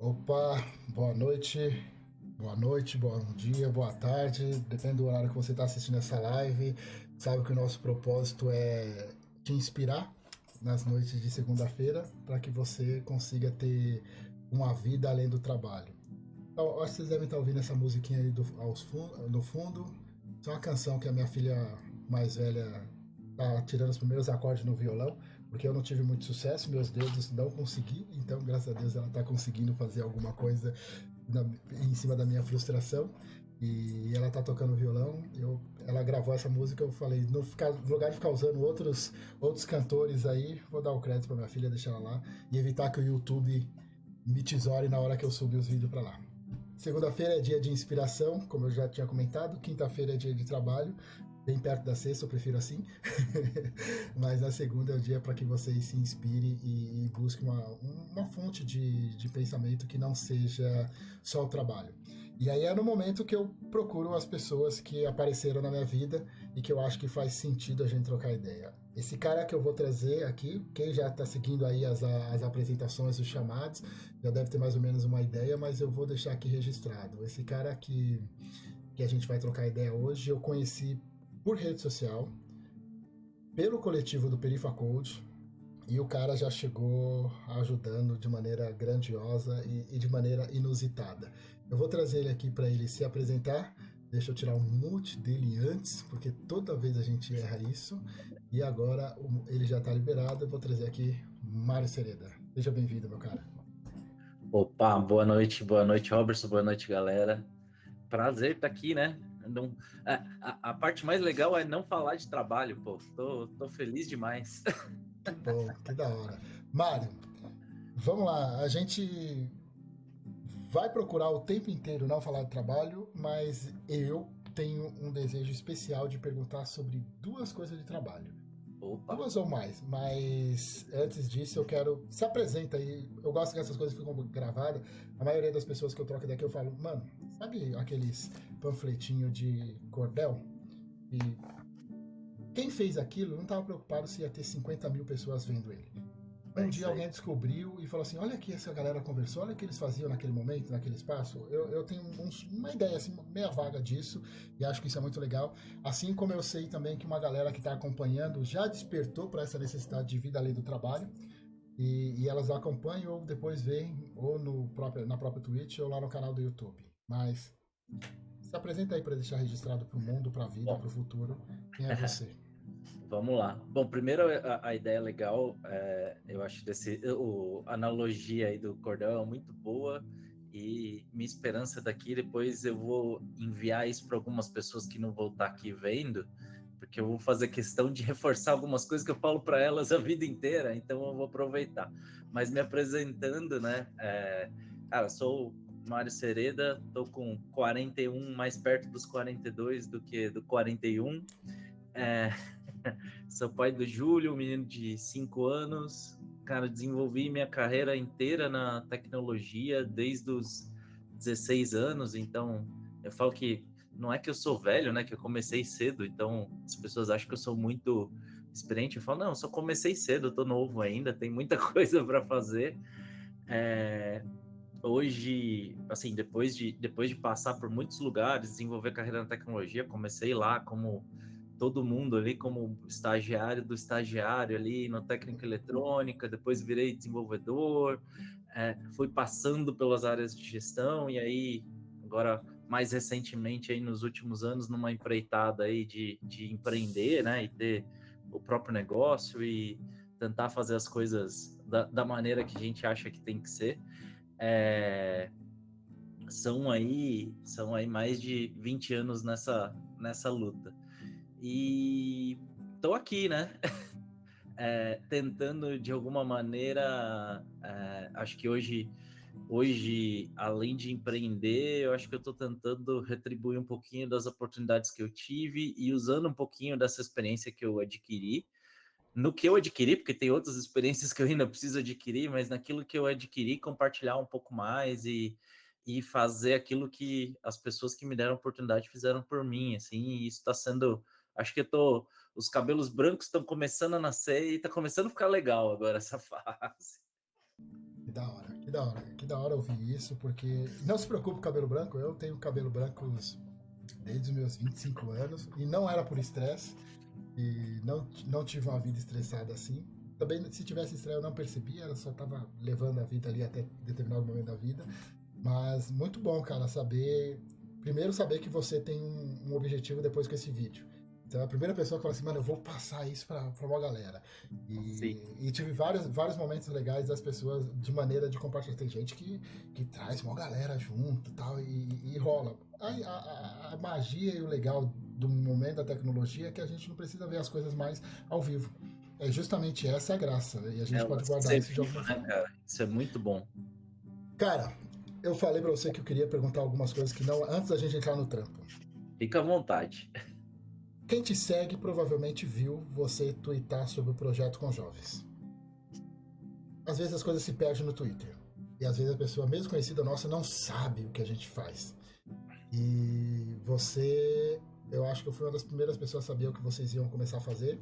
Opa, boa noite, bom dia, boa tarde, depende do horário que você está assistindo essa live. Sabe que o nosso propósito é te inspirar nas noites de segunda-feira para que você consiga ter uma vida além do trabalho. Então, acho que vocês devem estar ouvindo essa musiquinha aí no fundo. Isso é uma canção que a minha filha mais velha tá tirando os primeiros acordes no violão, porque eu não tive muito sucesso, meus dedos não consegui, então graças a Deus ela está conseguindo fazer alguma coisa na, em cima da minha frustração. E ela tá tocando violão. Ela gravou essa música. Eu falei, no lugar de ficar usando outros cantores aí, vou dar o crédito para minha filha, deixar ela lá e evitar que o YouTube me tesoure na hora que eu subir os vídeos para lá. Segunda-feira é dia de inspiração, como eu já tinha comentado. Quinta-feira é dia de trabalho, bem perto da sexta, eu prefiro assim. Mas na segunda é o dia para que vocês se inspirem e busquem uma fonte de pensamento que não seja só o trabalho. E aí é no momento que eu procuro as pessoas que apareceram na minha vida e que eu acho que faz sentido a gente trocar ideia. Esse cara que eu vou trazer aqui, quem já está seguindo aí as apresentações, os chamados, já deve ter mais ou menos uma ideia, mas eu vou deixar aqui registrado. Esse cara que a gente vai trocar ideia hoje, eu conheci por rede social, pelo coletivo do Perifa Code, e o cara já chegou ajudando de maneira grandiosa e de maneira inusitada. Eu vou trazer ele aqui para ele se apresentar. Deixa eu tirar um mute dele antes, porque toda vez a gente erra isso. E agora ele já está liberado. Eu vou trazer aqui Mário Sereda. Seja bem-vindo, meu cara. Opa, boa noite, Robertson, boa noite, galera. Prazer estar aqui, né? Não, a parte mais legal é não falar de trabalho, pô. Tô feliz demais. Que bom, que da hora. Mário, vamos lá. A gente vai procurar o tempo inteiro não falar de trabalho, mas eu tenho um desejo especial de perguntar sobre duas coisas de trabalho. Opa, Duas ou mais, mas antes disso eu quero. Se apresenta aí. Eu gosto que essas coisas ficam gravadas. A maioria das pessoas que eu troco daqui eu falo, mano, sabe aqueles panfletinhos de cordel? E quem fez aquilo não estava preocupado se ia ter 50 mil pessoas vendo ele. é Um dia isso aí. alguém descobriu e falou assim: olha aqui, essa galera conversou, olha o que eles faziam naquele momento, naquele espaço. Eu tenho uma ideia assim, meia vaga disso, e acho que isso é muito legal. Assim como eu sei também que uma galera que está acompanhando já despertou para essa necessidade de vida além do trabalho, e elas acompanham ou depois veem, ou na própria Twitch ou lá no canal do YouTube. Mas se apresenta aí para deixar registrado para o mundo, para a vida, para o Bom, futuro. Quem é você? vamos lá. Bom, primeiro a ideia legal, eu acho a analogia aí do cordão é muito boa e minha esperança daqui depois eu vou enviar isso para algumas pessoas que não vão estar aqui vendo, porque eu vou fazer questão de reforçar algumas coisas que eu falo para elas a vida inteira, então eu vou aproveitar. Mas me apresentando, né? Eu sou o Mário Sereda, tô com 41, mais perto dos 42 do que do 41. É, Sou pai do Júlio, um menino de 5 anos. Cara, desenvolvi minha carreira inteira na tecnologia desde os 16 anos. Então, eu falo que não é que eu sou velho, né? Que eu comecei cedo. Então, as pessoas acham que eu sou muito experiente. Eu falo, não, eu só comecei cedo, eu tô novo ainda, tem muita coisa para fazer. É, Hoje, assim, depois de passar por muitos lugares, desenvolver carreira na tecnologia, comecei lá como todo mundo ali, como estagiário do estagiário ali no técnica eletrônica, depois virei desenvolvedor, fui passando pelas áreas de gestão e aí, agora, mais recentemente, aí nos últimos anos, numa empreitada aí de empreender, né, e ter o próprio negócio e tentar fazer as coisas da maneira que a gente acha que tem que ser. É, são aí mais de 20 anos nessa luta. E estou aqui, né? Tentando de alguma maneira, acho que hoje, além de empreender, eu acho que eu estou tentando retribuir um pouquinho das oportunidades que eu tive e usando um pouquinho dessa experiência que eu adquiri, no que eu adquiri, porque tem outras experiências que eu ainda preciso adquirir, mas naquilo que eu adquiri, compartilhar um pouco mais e fazer aquilo que as pessoas que me deram oportunidade fizeram por mim, assim, e isso está sendo, acho que os cabelos brancos estão começando a nascer e está começando a ficar legal agora essa fase. Da hora, que da hora, que da hora ouvir isso, porque não se preocupe com cabelo branco, eu tenho cabelo branco desde os meus 25 anos e não era por estresse e não tive uma vida estressada assim. Também, se tivesse estresse, eu não percebia, ela só estava levando a vida ali até determinado momento da vida. Mas muito bom, cara, saber. Primeiro, saber que você tem um objetivo depois com esse vídeo. Então, a primeira pessoa que fala assim, mano, eu vou passar isso pra uma galera. Sim. E tive vários momentos legais das pessoas de maneira de compartilhar. Tem gente que traz uma galera junto tal, e rola. A magia e o legal do momento da tecnologia é que a gente não precisa ver as coisas mais ao vivo. É justamente essa a graça, e a gente O pode lance de guardar ser isso de vivo, alguma né, forma. cara? Isso é muito bom. Cara, eu falei pra você que eu queria perguntar algumas coisas que não, antes da gente entrar no trampo. Fica à vontade. Quem te segue provavelmente viu você tweetar sobre o projeto com jovens. Às vezes as coisas se perdem no Twitter. E às vezes a pessoa, mesmo conhecida nossa, não sabe o que a gente faz. E você, eu acho que eu fui uma das primeiras pessoas a saber o que vocês iam começar a fazer.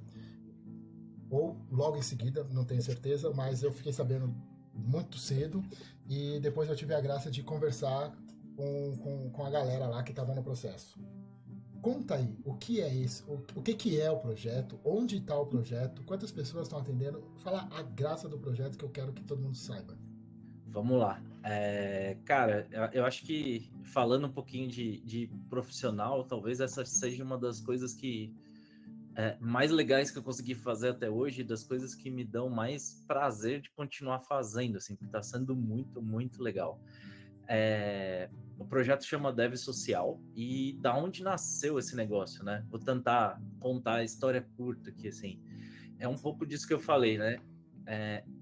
Ou logo em seguida, não tenho certeza, mas eu fiquei sabendo muito cedo. E depois eu tive a graça de conversar com a galera lá que estava no processo. Conta aí, o que é isso? O que é o projeto? Onde está o projeto? Quantas pessoas estão atendendo? Fala a graça do projeto que eu quero que todo mundo saiba. Vamos lá. Cara, eu acho que falando um pouquinho de profissional, talvez essa seja uma das coisas que mais legais que eu consegui fazer até hoje, das coisas que me dão mais prazer de continuar fazendo, assim, porque está sendo muito, muito legal. O projeto chama Dev Social e da onde nasceu esse negócio, né? Vou tentar contar a história curta aqui, assim. É um pouco disso que eu falei, né?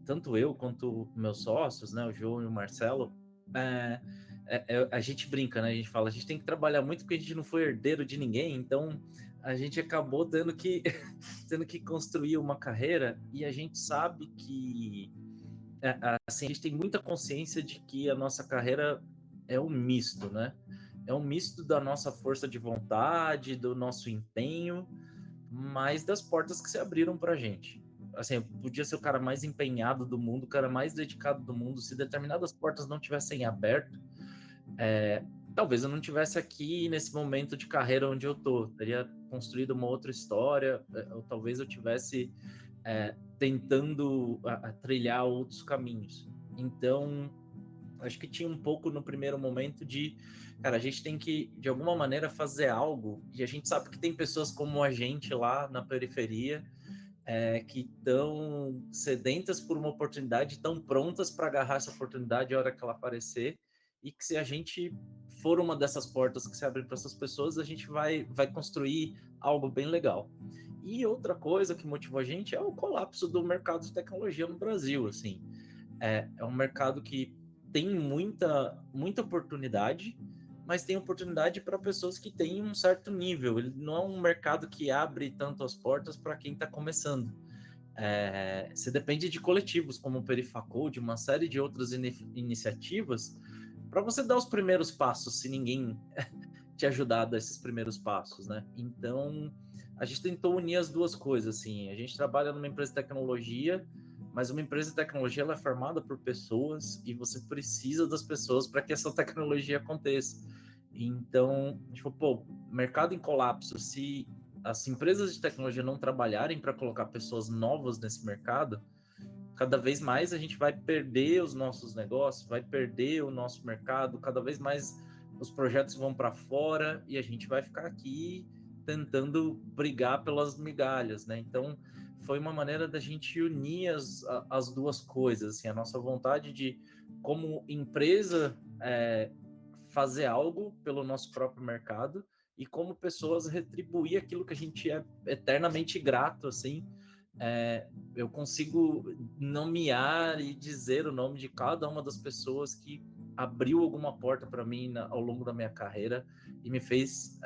Tanto eu quanto meus sócios, né, o João e o Marcelo, a gente brinca, né? A gente fala, a gente tem que trabalhar muito porque a gente não foi herdeiro de ninguém, então a gente acabou tendo que tendo que construir uma carreira e a gente sabe que assim, a gente tem muita consciência de que a nossa carreira é um misto, né? É um misto da nossa força de vontade, do nosso empenho, mas das portas que se abriram para a gente. Assim, eu podia ser o cara mais empenhado do mundo, o cara mais dedicado do mundo, se determinadas portas não tivessem aberto, talvez eu não tivesse aqui nesse momento de carreira onde eu tô, teria construído uma outra história, ou talvez eu tivesse tentando trilhar outros caminhos. Então, acho que tinha um pouco no primeiro momento de, cara, a gente tem que, de alguma maneira, fazer algo, e a gente sabe que tem pessoas como a gente lá na periferia, que estão sedentas por uma oportunidade, estão prontas para agarrar essa oportunidade a hora que ela aparecer, e que se a gente for uma dessas portas que se abrem para essas pessoas, a gente vai construir algo bem legal. E outra coisa que motivou a gente é o colapso do mercado de tecnologia no Brasil, assim. É um mercado que tem muita oportunidade, mas tem oportunidade para pessoas que têm um certo nível. Ele não é um mercado que abre tanto as portas para quem está começando. Você depende de coletivos como o Perifacode, uma série de outras iniciativas, para você dar os primeiros passos, se ninguém te ajudar a dar esses primeiros passos, né? Então, a gente tentou unir as duas coisas, assim. A gente trabalha numa empresa de tecnologia, mas uma empresa de tecnologia ela é formada por pessoas e você precisa das pessoas para que essa tecnologia aconteça. Então, tipo, pô, mercado em colapso, se as empresas de tecnologia não trabalharem para colocar pessoas novas nesse mercado, cada vez mais a gente vai perder os nossos negócios, vai perder o nosso mercado, cada vez mais os projetos vão para fora e a gente vai ficar aqui tentando brigar pelas migalhas, né? Então, foi uma maneira da gente unir as duas coisas, assim, a nossa vontade de, como empresa, fazer algo pelo nosso próprio mercado e como pessoas retribuir aquilo que a gente é eternamente grato, assim. Eu consigo nomear e dizer o nome de cada uma das pessoas que abriu alguma porta para mim ao longo da minha carreira e me fez,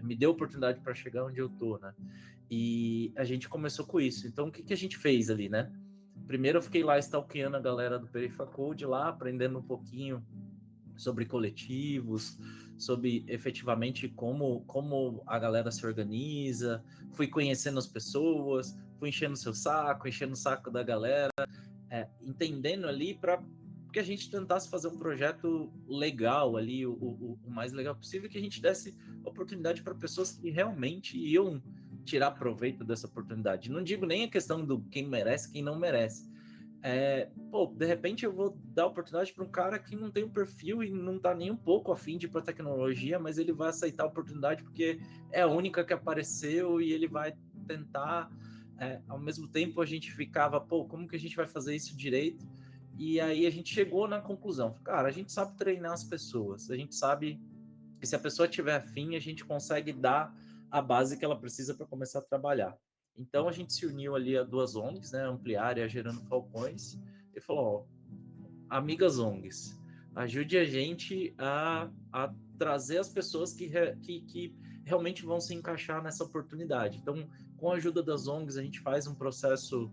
me deu oportunidade para chegar onde eu tô, né? E a gente começou com isso. Então, o que, que a gente fez ali, né? Primeiro eu fiquei lá stalkeando a galera do Perifacode lá, aprendendo um pouquinho sobre coletivos, sobre efetivamente como a galera se organiza, fui conhecendo as pessoas, fui enchendo o saco da galera, entendendo ali para porque a gente tentasse fazer um projeto legal ali, o mais legal possível, que a gente desse oportunidade para pessoas que realmente iam tirar proveito dessa oportunidade. Não digo nem a questão do quem merece, quem não merece. De repente eu vou dar oportunidade para um cara que não tem um perfil e não tá nem um pouco afim de ir para tecnologia, mas ele vai aceitar a oportunidade porque é a única que apareceu e ele vai tentar. Ao mesmo tempo a gente ficava, como que a gente vai fazer isso direito? E aí a gente chegou na conclusão, cara, a gente sabe treinar as pessoas, a gente sabe que se a pessoa tiver afim, a gente consegue dar a base que ela precisa para começar a trabalhar. Então a gente se uniu ali a duas ONGs, né, Ampliar e a Gerando Falcões, e falou, amigas ONGs, ajude a gente a trazer as pessoas que realmente vão se encaixar nessa oportunidade. Então, com a ajuda das ONGs, a gente faz um processo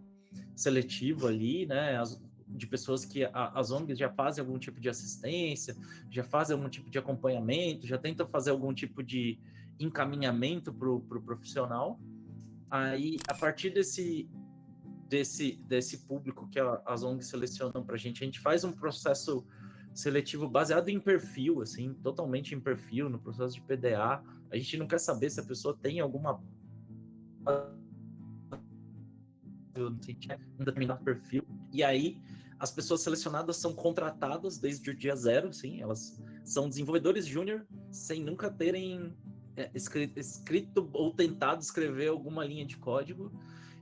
seletivo ali, né, de pessoas que as ONGs já fazem algum tipo de assistência, já fazem algum tipo de acompanhamento, já tentam fazer algum tipo de encaminhamento para o profissional. Aí, a partir desse público que as ONGs selecionam para a gente faz um processo seletivo baseado em perfil, assim, totalmente em perfil, no processo de PDA. A gente não quer saber se a pessoa tem alguma um determinado perfil. E aí, as pessoas selecionadas são contratadas desde o dia zero, sim, elas são desenvolvedores júnior sem nunca terem escrito ou tentado escrever alguma linha de código,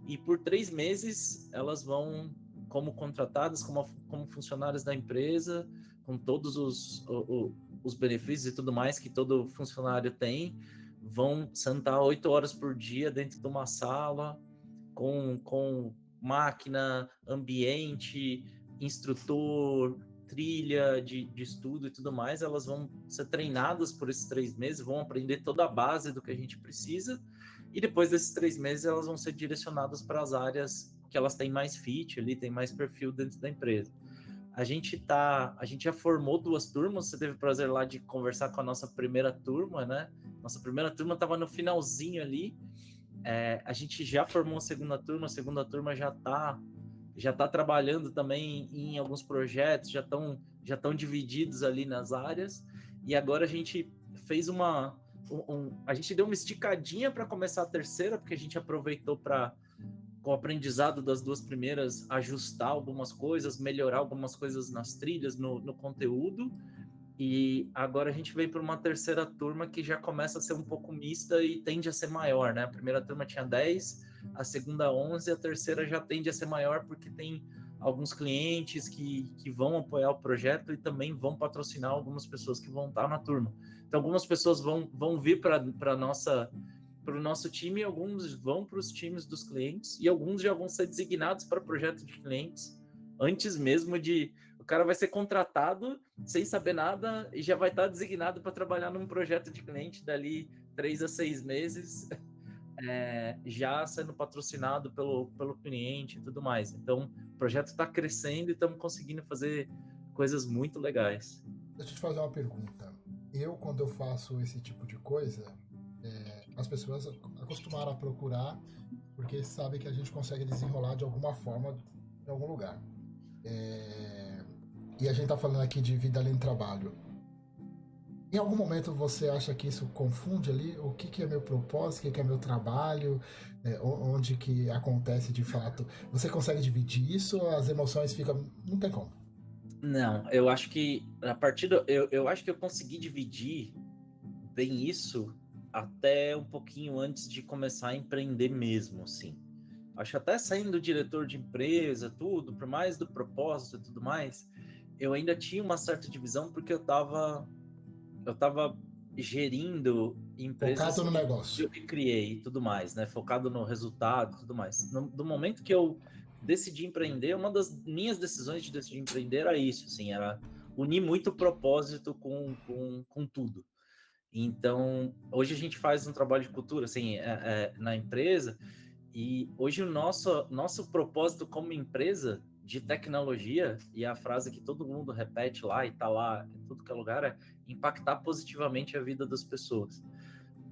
e por 3 meses elas vão como contratadas, como funcionárias da empresa, com todos os benefícios e tudo mais que todo funcionário tem, vão sentar 8 horas por dia dentro de uma sala, com máquina, ambiente, instrutor, trilha de estudo e tudo mais. Elas vão ser treinadas por esses 3 meses, vão aprender toda a base do que a gente precisa, e depois desses 3 meses elas vão ser direcionadas para as áreas que elas têm mais fit ali, tem mais perfil dentro da empresa. A gente já formou 2 turmas, você teve o prazer lá de conversar com a nossa primeira turma, né? Nossa primeira turma estava no finalzinho ali. A gente já formou a segunda turma já está trabalhando também em alguns projetos, já estão divididos ali nas áreas, e agora a gente fez a gente deu uma esticadinha para começar a terceira, porque a gente aproveitou para, com o aprendizado das 2 primeiras, ajustar algumas coisas, melhorar algumas coisas nas trilhas, no conteúdo. E agora a gente vem para uma terceira turma que já começa a ser um pouco mista e tende a ser maior, né? A primeira turma tinha 10, a segunda 11, a terceira já tende a ser maior porque tem alguns clientes que vão apoiar o projeto e também vão patrocinar algumas pessoas que vão estar na turma. Então, algumas pessoas vão vir para o nosso time, alguns vão para os times dos clientes e alguns já vão ser designados para projeto de clientes antes mesmo de... O cara vai ser contratado sem saber nada e já vai estar designado para trabalhar num projeto de cliente dali 3 a 6 meses, já sendo patrocinado pelo cliente e tudo mais. Então, o projeto está crescendo e estamos conseguindo fazer coisas muito legais. Deixa eu te fazer uma pergunta. Quando eu faço esse tipo de coisa, as pessoas acostumaram a procurar porque sabem que a gente consegue desenrolar de alguma forma em algum lugar. E a gente tá falando aqui de vida além do trabalho. Em algum momento você acha que isso confunde ali o que é meu propósito, o que é meu trabalho, onde que acontece de fato? Você consegue dividir isso ou as emoções ficam... Não tem como. Não, eu acho que eu acho que eu consegui dividir bem isso até um pouquinho antes de começar a empreender mesmo, assim. Acho que até saindo diretor de empresa, tudo, por mais do propósito e tudo mais, eu ainda tinha uma certa divisão porque eu tava gerindo empresas Focado no que negócio. eu que criei e tudo mais, né? Focado no resultado e tudo mais. Do momento que eu decidi empreender, uma das minhas decisões de decidir empreender era isso, assim, era unir muito propósito com tudo. Então, hoje a gente faz um trabalho de cultura, assim, na empresa, e hoje o nosso propósito como empresa de tecnologia, e a frase que todo mundo repete lá e tá lá em tudo que é lugar, é impactar positivamente a vida das pessoas.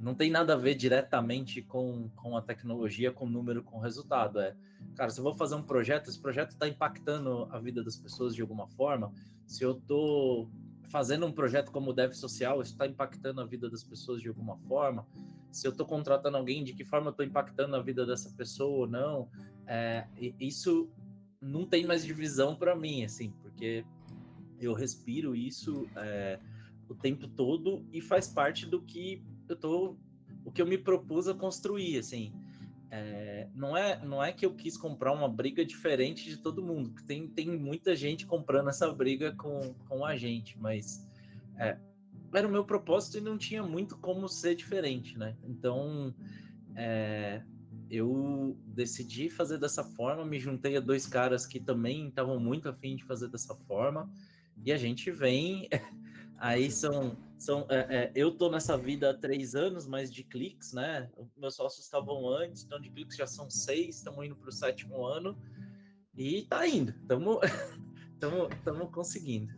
não tem nada a ver diretamente com a tecnologia, com o número, com o resultado. Cara, se eu vou fazer um projeto, esse projeto está impactando a vida das pessoas de alguma forma. Se eu estou fazendo um projeto como Dev Social, isso está impactando a vida das pessoas de alguma forma. Se eu estou contratando alguém, de que forma eu estou impactando a vida dessa pessoa ou não. Isso não tem mais divisão para mim, assim, porque eu respiro isso o tempo todo e faz parte do que o que eu me propus a construir, assim. Não é que eu quis comprar uma briga diferente de todo mundo, porque tem muita gente comprando essa briga com a gente, mas era o meu propósito e não tinha muito como ser diferente, né? Então, eu decidi fazer dessa forma, me juntei a 2 caras que também estavam muito afim de fazer dessa forma, e a gente vem. Aí eu tô nessa vida há 3 anos, mas de cliques, né? Meus sócios estavam antes, então de cliques já são 6, estamos indo para o 7º ano e tá indo, estamos conseguindo.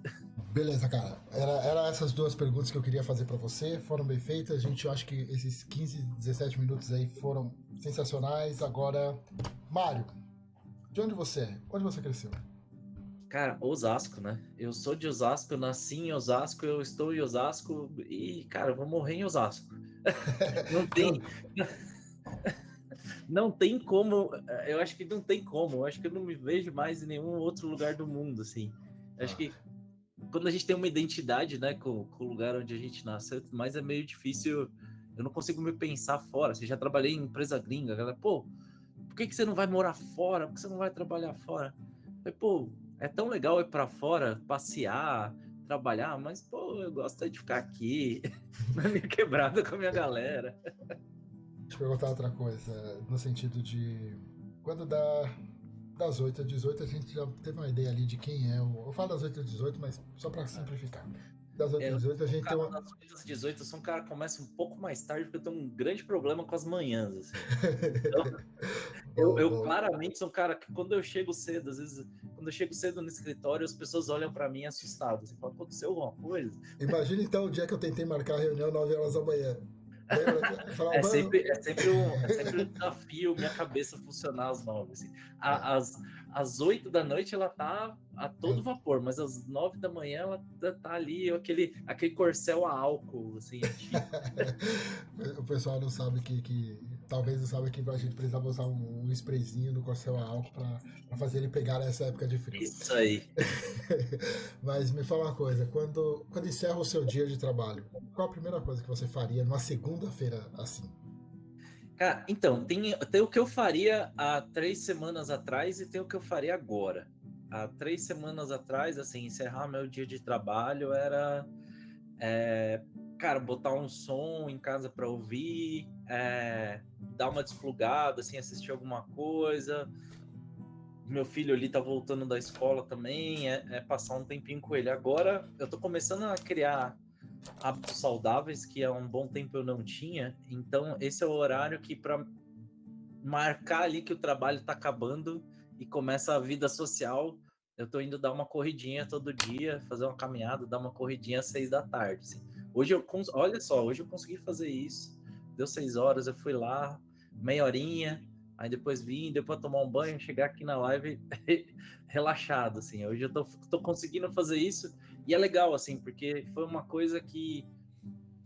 Beleza, cara. Era essas 2 perguntas que eu queria fazer para você. Foram bem feitas. Eu acho que esses 15, 17 minutos aí foram sensacionais. Agora, Mário, de onde você é? Onde você cresceu? Cara, Osasco, né? Eu sou de Osasco, eu nasci em Osasco, eu estou em Osasco e, cara, eu vou morrer em Osasco. Não tem, não tem como, eu acho que não tem como, eu acho que eu não me vejo mais em nenhum outro lugar do mundo, assim. Eu acho que quando a gente tem uma identidade, né, com o lugar onde a gente nasceu, mas é meio difícil, eu não consigo me pensar fora. Assim, já trabalhei em empresa gringa, galera, pô, por que você não vai morar fora? Por que você não vai trabalhar fora? Falei, pô, é tão legal ir para fora, passear, trabalhar, mas, pô, eu gosto de ficar aqui, na minha quebrada com a minha galera. Deixa eu perguntar outra coisa, no sentido de quando das 8 às 18 a gente já teve uma ideia ali de quem é o. Eu falo das 8 às 18, mas só para simplificar. Das 8 às Eu 18 a sou um gente tem cara uma. das 8 às 18, eu sou um cara que começa um pouco mais tarde, porque eu tenho um grande problema com as manhãs, assim. Então, eu, Bom, eu bom. claramente sou um cara que quando eu chego cedo, às vezes, quando eu chego cedo no escritório, as pessoas olham para mim assustadas. Assim, falam, aconteceu alguma coisa? Imagina então o dia que eu tentei marcar a reunião 9 horas da manhã. Lembra? Eu falava, É mano. sempre, é sempre um desafio minha cabeça funcionar às 9. Assim. Às 8 da noite ela tá a todo vapor, mas às 9 da manhã ela tá ali, aquele corcel a álcool, assim, antigo. O pessoal não sabe que talvez não sabe que a gente precisava usar um sprayzinho no corcel a álcool para fazer ele pegar nessa época de frio. Isso aí. Mas me fala uma coisa, quando encerra o seu dia de trabalho, qual a primeira coisa que você faria numa segunda-feira assim? Cara, então, tem o que eu faria há 3 semanas atrás e tem o que eu faria agora. Há 3 semanas atrás, assim, encerrar meu dia de trabalho era, cara, botar um som em casa para ouvir, dar uma desplugada, assim, assistir alguma coisa. Meu filho ali tá voltando da escola também, passar um tempinho com ele. Agora eu tô começando a criar hábitos saudáveis que há um bom tempo eu não tinha, então esse é o horário que para marcar ali que o trabalho está acabando e começa a vida social, eu tô indo dar uma corridinha todo dia, fazer uma caminhada, dar uma corridinha às 6 da tarde. Assim. Olha só, hoje eu consegui fazer isso. Deu 6 horas, eu fui lá, meia horinha, aí depois vim, depois tomar um banho, chegar aqui na live relaxado, assim. Hoje eu tô conseguindo fazer isso e é legal, assim, porque foi uma coisa que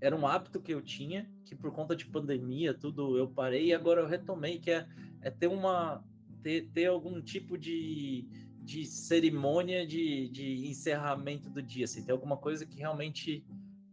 era um hábito que eu tinha, que por conta de pandemia, tudo eu parei e agora eu retomei, que é ter algum tipo de cerimônia de encerramento do dia, assim, ter alguma coisa que realmente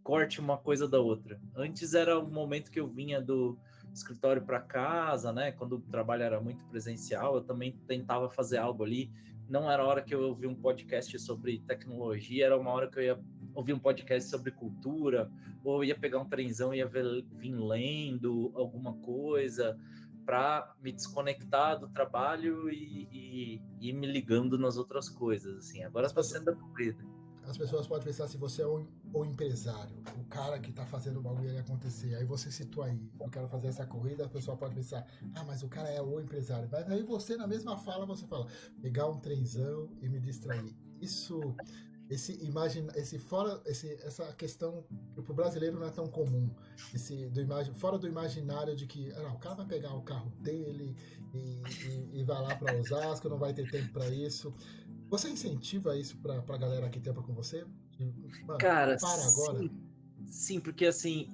corte uma coisa da outra. Antes era o momento que eu vinha do escritório para casa, né? Quando o trabalho era muito presencial, eu também tentava fazer algo ali. Não era a hora que eu ouvia um podcast sobre tecnologia, era uma hora que eu ia ouvir um podcast sobre cultura, ou ia pegar um trenzão e ia vir lendo alguma coisa para me desconectar do trabalho e me ligando nas outras coisas, assim. Agora As está pessoas, sendo a corrida. as pessoas podem pensar se você é o empresário, o cara que tá fazendo o bagulho ali acontecer. Aí você situa aí, eu quero fazer essa corrida, a pessoa pode pensar, mas o cara é o empresário. Mas aí você, na mesma fala, você fala, pegar um trenzão e me distrair. Isso essa questão que pro brasileiro não é tão comum, fora do imaginário de que o cara vai pegar o carro dele e vai lá para Osasco, não vai ter tempo para isso. Você incentiva isso pra galera que tempa com você? Mano, Cara, para agora. sim, porque assim,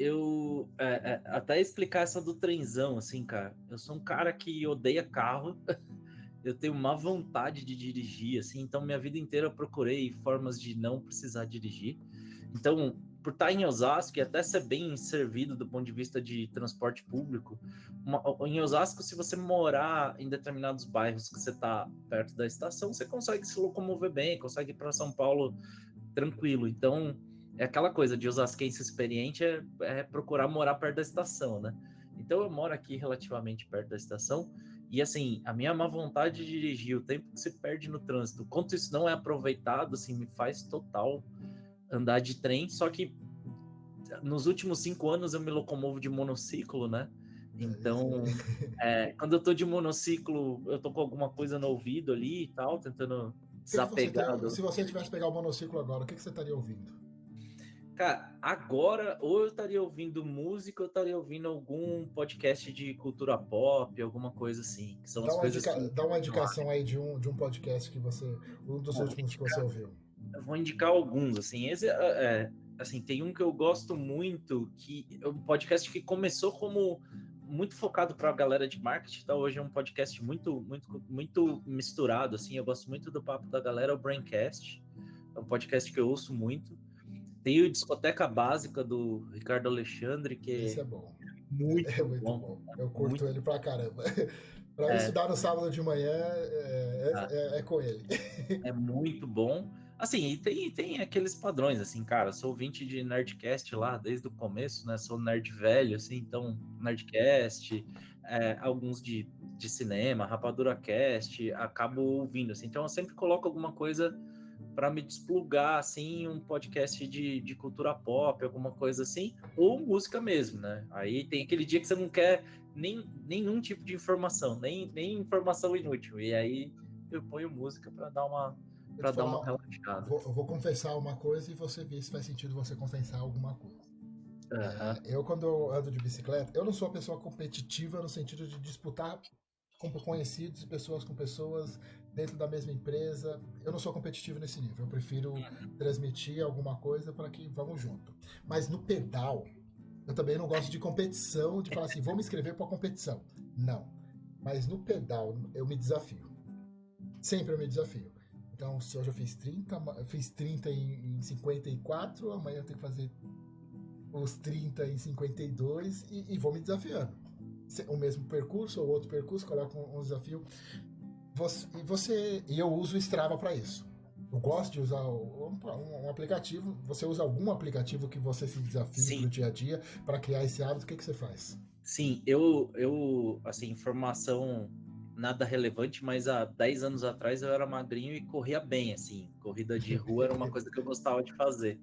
até explicar essa do trenzão, assim, cara, eu sou um cara que odeia carro, eu tenho má vontade de dirigir, assim, então minha vida inteira eu procurei formas de não precisar dirigir. Então, por estar em Osasco e até ser bem servido do ponto de vista de transporte público, em Osasco, se você morar em determinados bairros que você está perto da estação, você consegue se locomover bem, consegue ir para São Paulo tranquilo. Então, é aquela coisa de osasquense experiente é procurar morar perto da estação, né? Então, eu moro aqui relativamente perto da estação e, assim, a minha má vontade de dirigir, o tempo que se perde no trânsito, quanto isso não é aproveitado, assim, me faz total andar de trem, só que nos últimos 5 anos eu me locomovo de monociclo, né? Então, quando eu tô de monociclo, eu tô com alguma coisa no ouvido ali e tal, tentando desapegar do... Se você tivesse que pegar o monociclo agora, o que você estaria ouvindo? Cara, agora, ou eu estaria ouvindo música, ou eu estaria ouvindo algum podcast de cultura pop, alguma coisa assim, que são as coisas que... Dá uma indicação aí de um podcast que você. Um dos últimos que você ouviu. Eu vou indicar alguns, assim, assim, tem um que eu gosto muito, que é um podcast que começou como muito focado para a galera de marketing, tá? Hoje é um podcast muito misturado, assim, eu gosto muito do papo da galera, o Braincast, é um podcast que eu ouço muito. Tem o Discoteca Básica do Ricardo Alexandre, que Esse é é bom. É muito muito bom, bom. Eu curto muito, ele pra caramba. Pra é, estudar no sábado de manhã tá? é com ele. É muito bom. Assim, e tem aqueles padrões, assim, cara, sou ouvinte de Nerdcast lá desde o começo, né? Sou nerd velho, assim, então, Nerdcast, alguns de cinema, Rapadura Cast, acabo ouvindo, assim. Então, eu sempre coloco alguma coisa para me desplugar, assim, um podcast de cultura pop, alguma coisa assim, ou música mesmo, né? Aí tem aquele dia que você não quer nenhum tipo de informação, nem informação inútil, e aí eu ponho música Vou te para dar uma falar, relaxada. eu vou confessar uma coisa e você vê se faz sentido você confessar alguma coisa. Aham. Quando eu ando de bicicleta, eu não sou uma pessoa competitiva no sentido de disputar com conhecidos e pessoas com pessoas dentro da mesma empresa. Eu não sou competitivo nesse nível. Eu prefiro transmitir alguma coisa para que vamos junto. Mas no pedal, eu também não gosto de competição, de falar assim, vou me inscrever para a competição. Não. Mas no pedal, eu me desafio. Sempre eu me desafio. Então, se hoje eu fiz 30 em 54, amanhã eu tenho que fazer os 30 em 52 e vou me desafiando. O mesmo percurso ou outro percurso, coloco um desafio. E eu uso o Strava para isso. Eu gosto de usar um aplicativo. Você usa algum aplicativo que você se desafie para o Sim, dia a dia para criar esse hábito? O que você faz? sim, assim, informação nada relevante, mas há 10 anos atrás eu era magrinho e corria bem, assim, corrida de rua era uma coisa que eu gostava de fazer.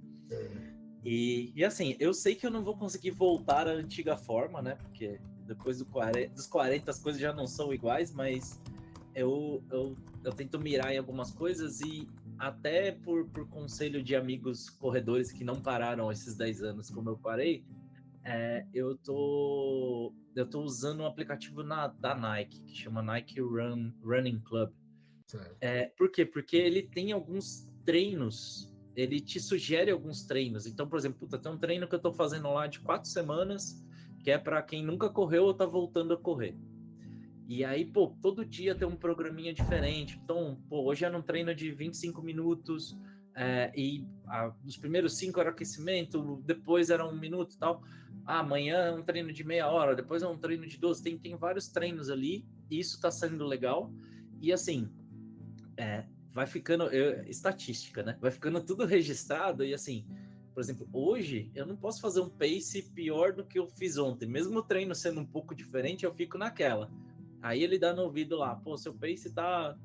E assim, eu sei que eu não vou conseguir voltar à antiga forma, né? Porque depois dos 40 as coisas já não são iguais, mas eu tento mirar em algumas coisas e até por conselho de amigos corredores que não pararam esses 10 anos como eu parei, eu tô usando um aplicativo da Nike, que chama Nike Running Club. Certo. Por quê? Porque ele tem alguns treinos, ele te sugere alguns treinos. Então, por exemplo, tem um treino que eu tô fazendo lá de 4 semanas, que é para quem nunca correu ou tá voltando a correr. E aí, pô, todo dia tem um programinha diferente. Então, pô, hoje era um treino de 25 minutos, os primeiros 5 era aquecimento, depois era 1 minuto e tal. Amanhã é um treino de meia hora, depois é um treino de 12. Tem vários treinos ali, e isso tá sendo legal. E assim, vai ficando, estatística, né? Vai ficando tudo registrado e assim, por exemplo, hoje eu não posso fazer um pace pior do que eu fiz ontem. Mesmo o treino sendo um pouco diferente, eu fico naquela. Aí ele dá no ouvido lá, pô, seu pace tá,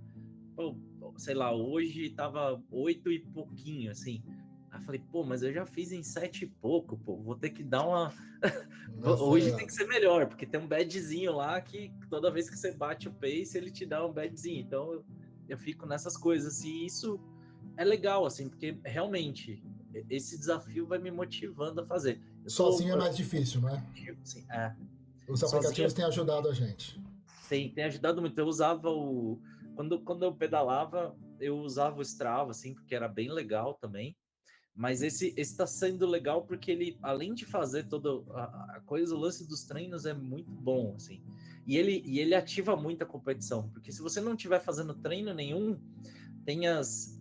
pô, sei lá, hoje tava 8 e pouquinho, assim. Aí eu falei, pô, mas eu já fiz em 7 e pouco, pô, vou ter que dar uma. Hoje tem que ser melhor, porque tem um badzinho lá que toda vez que você bate o pace, ele te dá um badzinho. Então eu fico nessas coisas. E isso é legal, assim, porque realmente esse desafio vai me motivando a fazer. Eu tô, Sozinho é mais difícil, não é? assim, Os sozinho aplicativos têm ajudado a gente. tem ajudado muito. Eu usava quando eu pedalava, eu usava o Strava, assim, porque era bem legal também. Mas esse tá sendo legal porque ele, além de fazer toda a coisa, o lance dos treinos é muito bom, assim. E ele ativa muito a competição, porque se você não estiver fazendo treino nenhum, tem as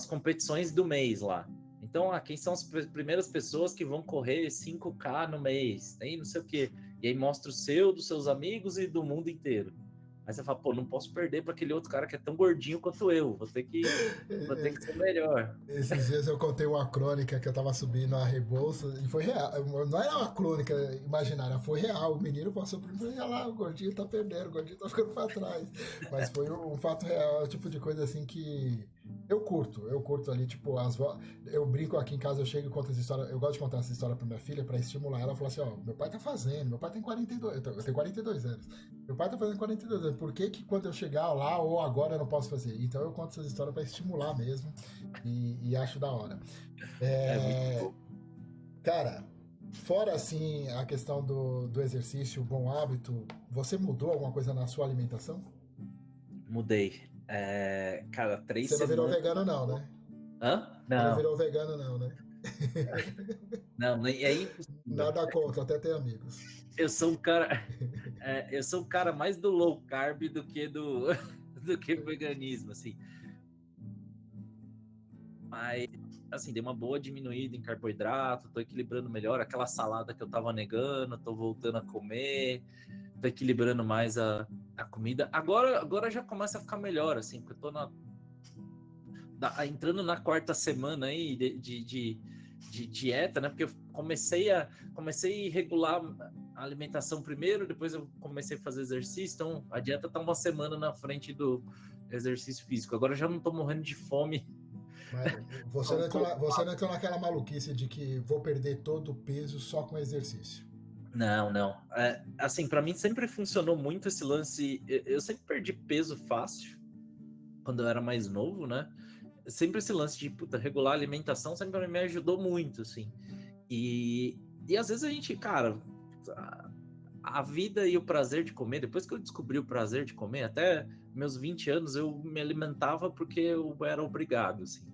competições do mês lá. Então, quem são as primeiras pessoas que vão correr 5K no mês? Tem não sei o quê. E aí mostra o seu, dos seus amigos e do mundo inteiro. Aí você fala, pô, não posso perder para aquele outro cara que é tão gordinho quanto eu. Vou ter que ser melhor. Esses dias eu contei uma crônica que eu tava subindo a Rebouça e foi real. Não era uma crônica imaginária, foi real. O menino passou por mim e falou: olha lá, o gordinho tá perdendo, o gordinho tá ficando pra trás. Mas foi um fato real, é o tipo de coisa assim que eu curto ali, tipo, eu brinco aqui em casa, eu chego e conto essa história, eu gosto de contar essa história pra minha filha, pra estimular ela, falar assim, ó, meu pai tá fazendo, meu pai tem 42, eu tenho 42 anos, meu pai tá fazendo 42 anos, por que que quando eu chegar lá ou agora eu não posso fazer? Então eu conto essas histórias pra estimular mesmo, e acho da hora. É muito É, bom. cara, fora assim a questão do exercício, o bom hábito, você mudou alguma coisa na sua alimentação? Mudei. Cara, três Você não virou semanas. vegano não, né? Hã? Você não Não, virou vegano não, né? não, é impossível. Nada contra, até ter amigos. Eu sou um cara, eu sou um cara mais do low carb do que do que veganismo, assim. Mas, assim, dei uma boa diminuída em carboidrato, tô equilibrando melhor. Aquela salada que eu tava negando, tô voltando a comer, tô equilibrando mais a comida. Agora já começa a ficar melhor, assim, porque eu tô entrando na quarta semana aí de dieta, né? Porque eu comecei a regular a alimentação primeiro, depois eu comecei a fazer exercício, então a dieta tá uma semana na frente do exercício físico. Agora eu já não tô morrendo de fome. Mas você não entrou naquela maluquice de que vou perder todo o peso só com exercício. Não, não. Assim, para mim sempre funcionou muito esse lance. Eu sempre perdi peso fácil quando eu era mais novo, né? Sempre esse lance de puta, regular a alimentação sempre me ajudou muito, assim. E às vezes a gente, cara, a vida e o prazer de comer, depois que eu descobri o prazer de comer, até meus 20 anos eu me alimentava porque eu era obrigado, assim.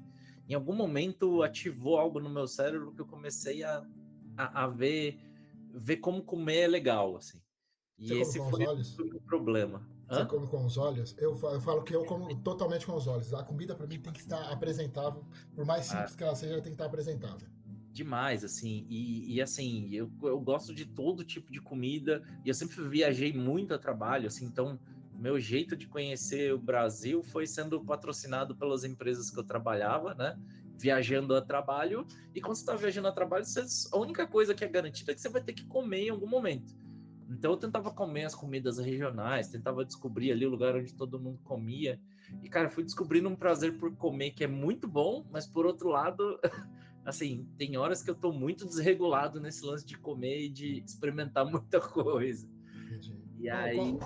Em algum momento ativou algo no meu cérebro que eu comecei a ver como comer é legal, assim. E Você come esse com os foi olhos? o meu problema. Você Hã? come com os olhos? Eu falo que eu como totalmente com os olhos. A comida para mim tem que estar apresentável, por mais Ah, simples que ela seja, ela tem que estar apresentável. demais, assim. E assim, eu gosto de todo tipo de comida. E eu sempre viajei muito a trabalho, assim. Então, meu jeito de conhecer o Brasil foi sendo patrocinado pelas empresas que eu trabalhava, né? Viajando a trabalho. E quando você está viajando a trabalho, a única coisa que é garantida é que você vai ter que comer em algum momento. Então, eu tentava comer as comidas regionais, tentava descobrir ali o lugar onde todo mundo comia. E, cara, fui descobrindo um prazer por comer que é muito bom, mas por outro lado, assim, tem horas que eu tô muito desregulado nesse lance de comer e de experimentar muita coisa. Entendi. E aí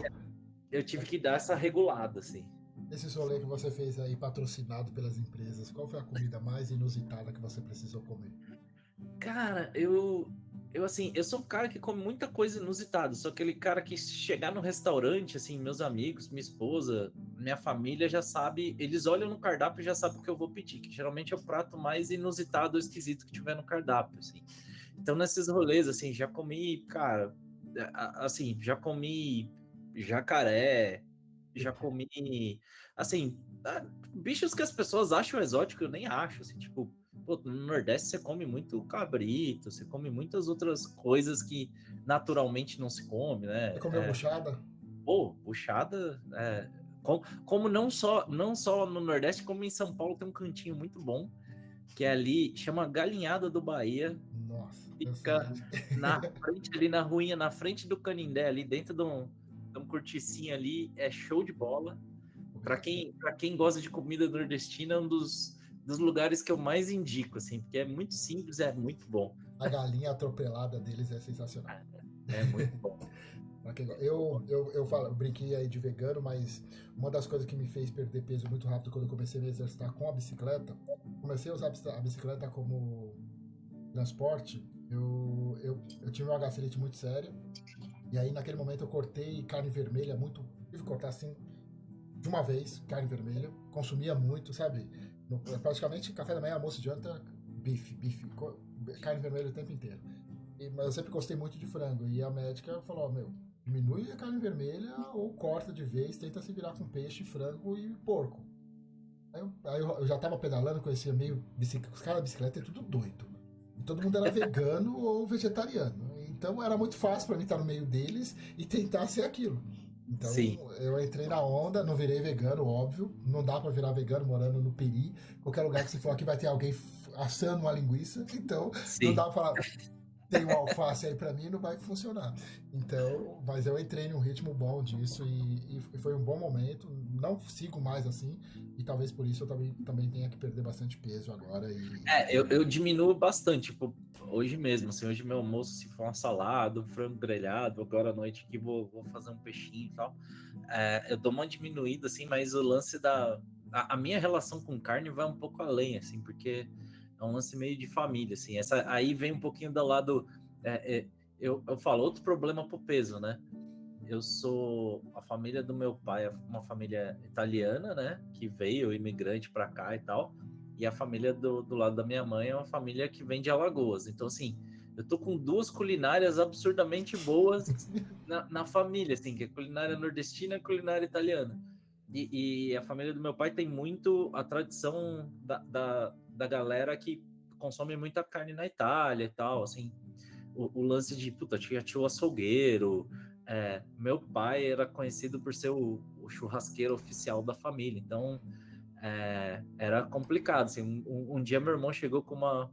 eu tive que dar essa regulada, assim. Esse rolê que você fez aí, patrocinado pelas empresas, qual foi a comida mais inusitada que você precisou comer? Cara, eu assim, eu sou um cara que come muita coisa inusitada. Sou aquele cara que chegar no restaurante, assim, meus amigos, minha esposa, minha família já sabe, eles olham no cardápio e já sabem o que eu vou pedir, que geralmente é o prato mais inusitado ou esquisito que tiver no cardápio, assim. Então, nesses rolês, assim, já comi, cara, assim, já comi jacaré, já comi, assim, bichos que as pessoas acham exótico, eu nem acho, assim, tipo, pô, no Nordeste você come muito cabrito, você come muitas outras coisas que naturalmente não se come, né? Você comeu buchada? Pô, puxada, como não só no Nordeste, como em São Paulo tem um cantinho muito bom, que é ali, chama Galinhada do Bahia, Nossa, eu sei. fica na frente ali na ruinha, na frente do Canindé, ali dentro de um corticinho ali, é show de bola. Para quem gosta de comida nordestina, é um dos lugares que eu mais indico, assim, porque é muito simples, é muito bom. A galinha atropelada deles é sensacional. É muito bom. Eu brinquei aí de vegano, mas uma das coisas que me fez perder peso muito rápido quando eu comecei a me exercitar com a bicicleta, comecei a usar a bicicleta como transporte, eu tive uma gastrite muito séria, e aí naquele momento eu cortei carne vermelha muito, tive que cortar assim, de uma vez, carne vermelha, consumia muito, sabe? Praticamente café da manhã, almoço e janta, bife, carne vermelha o tempo inteiro. Mas eu sempre gostei muito de frango. E a médica falou: "Ó, meu, diminui a carne vermelha ou corta de vez, tenta se virar com peixe, frango e porco." Aí eu já tava pedalando, conhecia meio. Os caras da bicicleta é tudo doido. E todo mundo era vegano ou vegetariano. Então era muito fácil pra mim estar no meio deles e tentar ser aquilo. Então Sim, eu entrei na onda, não virei vegano, óbvio. Não dá pra virar vegano morando no Peri. Qualquer lugar que você for aqui vai ter alguém assando uma linguiça. Então não dá sim. pra falar, tem um alface aí pra mim, não vai funcionar. Então, mas eu entrei num ritmo bom disso e foi um bom momento. Não sigo mais assim, e talvez por isso eu também tenha que perder bastante peso agora. Eu diminuo bastante, tipo, hoje mesmo, assim, hoje meu almoço, se for uma salada, um frango grelhado, agora à noite aqui vou fazer um peixinho e tal, eu dou uma diminuída, assim, mas o lance a minha relação com carne vai um pouco além, assim, porque é um lance meio de família, assim, aí vem um pouquinho do lado, eu falo, outro problema pro peso, né? A família do meu pai é uma família italiana, né? Que veio imigrante para cá e tal. E a família do lado da minha mãe é uma família que vem de Alagoas. Então, assim, eu tô com duas culinárias absurdamente boas na família, assim, que é culinária nordestina e culinária italiana. E a família do meu pai tem muito a tradição da galera que consome muita carne na Itália e tal, assim, o lance de, puta, tinha tio açougueiro. Meu pai era conhecido por ser o churrasqueiro oficial da família, então era complicado. Assim, um dia meu irmão chegou com uma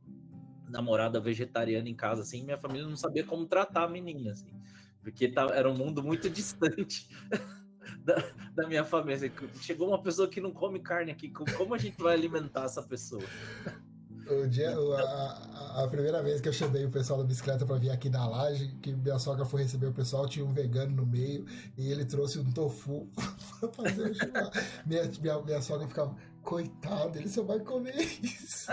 namorada vegetariana em casa, assim, minha família não sabia como tratar a menina, assim, porque era um mundo muito distante da, da minha família. Assim, chegou uma pessoa que não come carne aqui, como a gente vai alimentar essa pessoa? O dia, Então, a primeira vez que eu chamei o pessoal da bicicleta para vir aqui na laje, que minha sogra foi receber o pessoal, tinha um vegano no meio e ele trouxe um tofu para fazer o churrasco. Minha sogra ficava, coitado, ele só vai comer isso.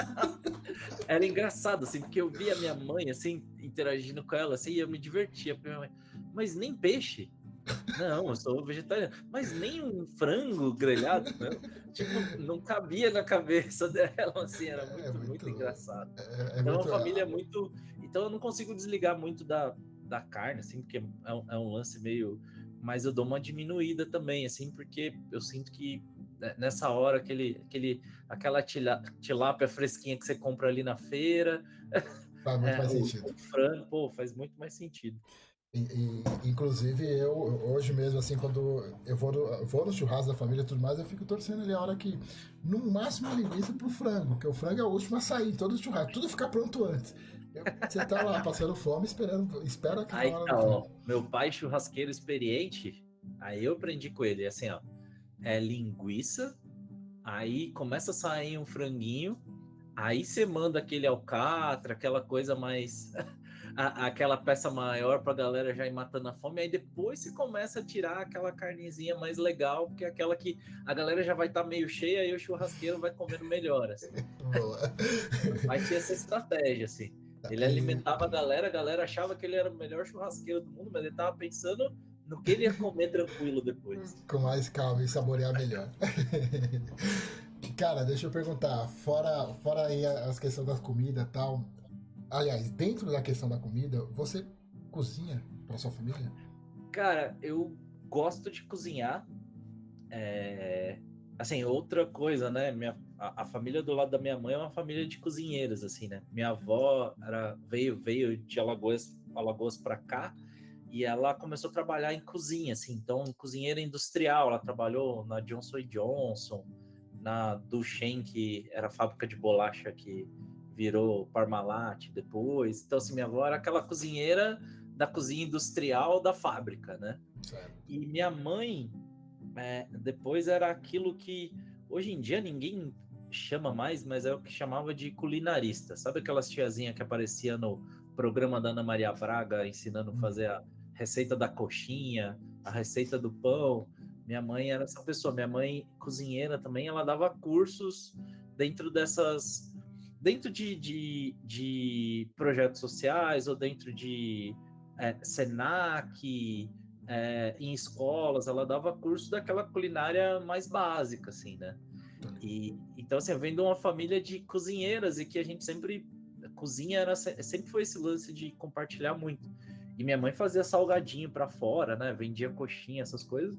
era engraçado, assim, porque eu via minha mãe, assim, interagindo com ela, assim, e eu me divertia. Porque minha mãe, mas nem peixe? Não, eu sou vegetariano. Mas nem um frango grelhado? Não. Tipo, não cabia na cabeça dela, assim, era É muito, muito muito. engraçado. É Então, é uma muito. família muito. Então, eu não consigo desligar muito da carne, assim, porque é um lance meio. Mas eu dou uma diminuída também, assim, porque eu sinto que nessa hora, aquela tilápia fresquinha que você compra ali na feira, Faz muito mais o sentido. frango, pô, faz muito mais sentido. Inclusive, eu hoje mesmo, assim, quando eu vou no churrasco da família e tudo mais, eu fico torcendo ali a hora que, no máximo, a linguiça pro frango, porque o frango é o último a sair, todo churrasco, tudo fica pronto antes. Você tá lá passando fome, espera aquela Aí hora do tá, frango. ó, meu pai churrasqueiro experiente, aí eu aprendi com ele, assim, ó, linguiça, aí começa a sair um franguinho, aí você manda aquele alcatra, aquela coisa mais, aquela peça maior pra galera já ir matando a fome, aí depois você começa a tirar aquela carnezinha mais legal, porque é aquela que a galera já vai estar meio cheia e o churrasqueiro vai comendo melhor, assim. Boa. Meu pai tinha essa estratégia, assim. Ele E, alimentava a galera achava que ele era o melhor churrasqueiro do mundo, mas ele tava pensando no que ele ia comer tranquilo depois. com mais calma e saborear melhor. Cara, deixa eu perguntar, fora aí as questões da comida e tal, aliás, dentro da questão da comida, você cozinha para sua família? Cara, eu gosto de cozinhar. Assim, outra coisa, né? A família do lado da minha mãe é uma família de cozinheiros, assim, né? Minha avó veio de Alagoas para cá e ela começou a trabalhar em cozinha, assim. Então, cozinheira industrial. Ela trabalhou na Johnson Johnson, na Duchen, que era a fábrica de bolacha que virou Parmalat depois. Então, assim, minha avó era aquela cozinheira da cozinha industrial da fábrica, né? Certo. E minha mãe depois era aquilo que hoje em dia ninguém chama mais, mas é o que chamava de culinarista. Sabe aquelas tiazinha que aparecia no programa da Ana Maria Braga ensinando a fazer a receita da coxinha, a receita do pão. Minha mãe era essa pessoa. Minha mãe, cozinheira também, ela dava cursos dentro dessas. Dentro de projetos sociais ou dentro de Senac, em escolas, ela dava curso daquela culinária mais básica, assim, né? E então, assim, eu venho de uma família de cozinheiras e que a gente sempre cozinha sempre foi esse lance de compartilhar muito. E minha mãe fazia salgadinho para fora, né? Vendia coxinha, essas coisas.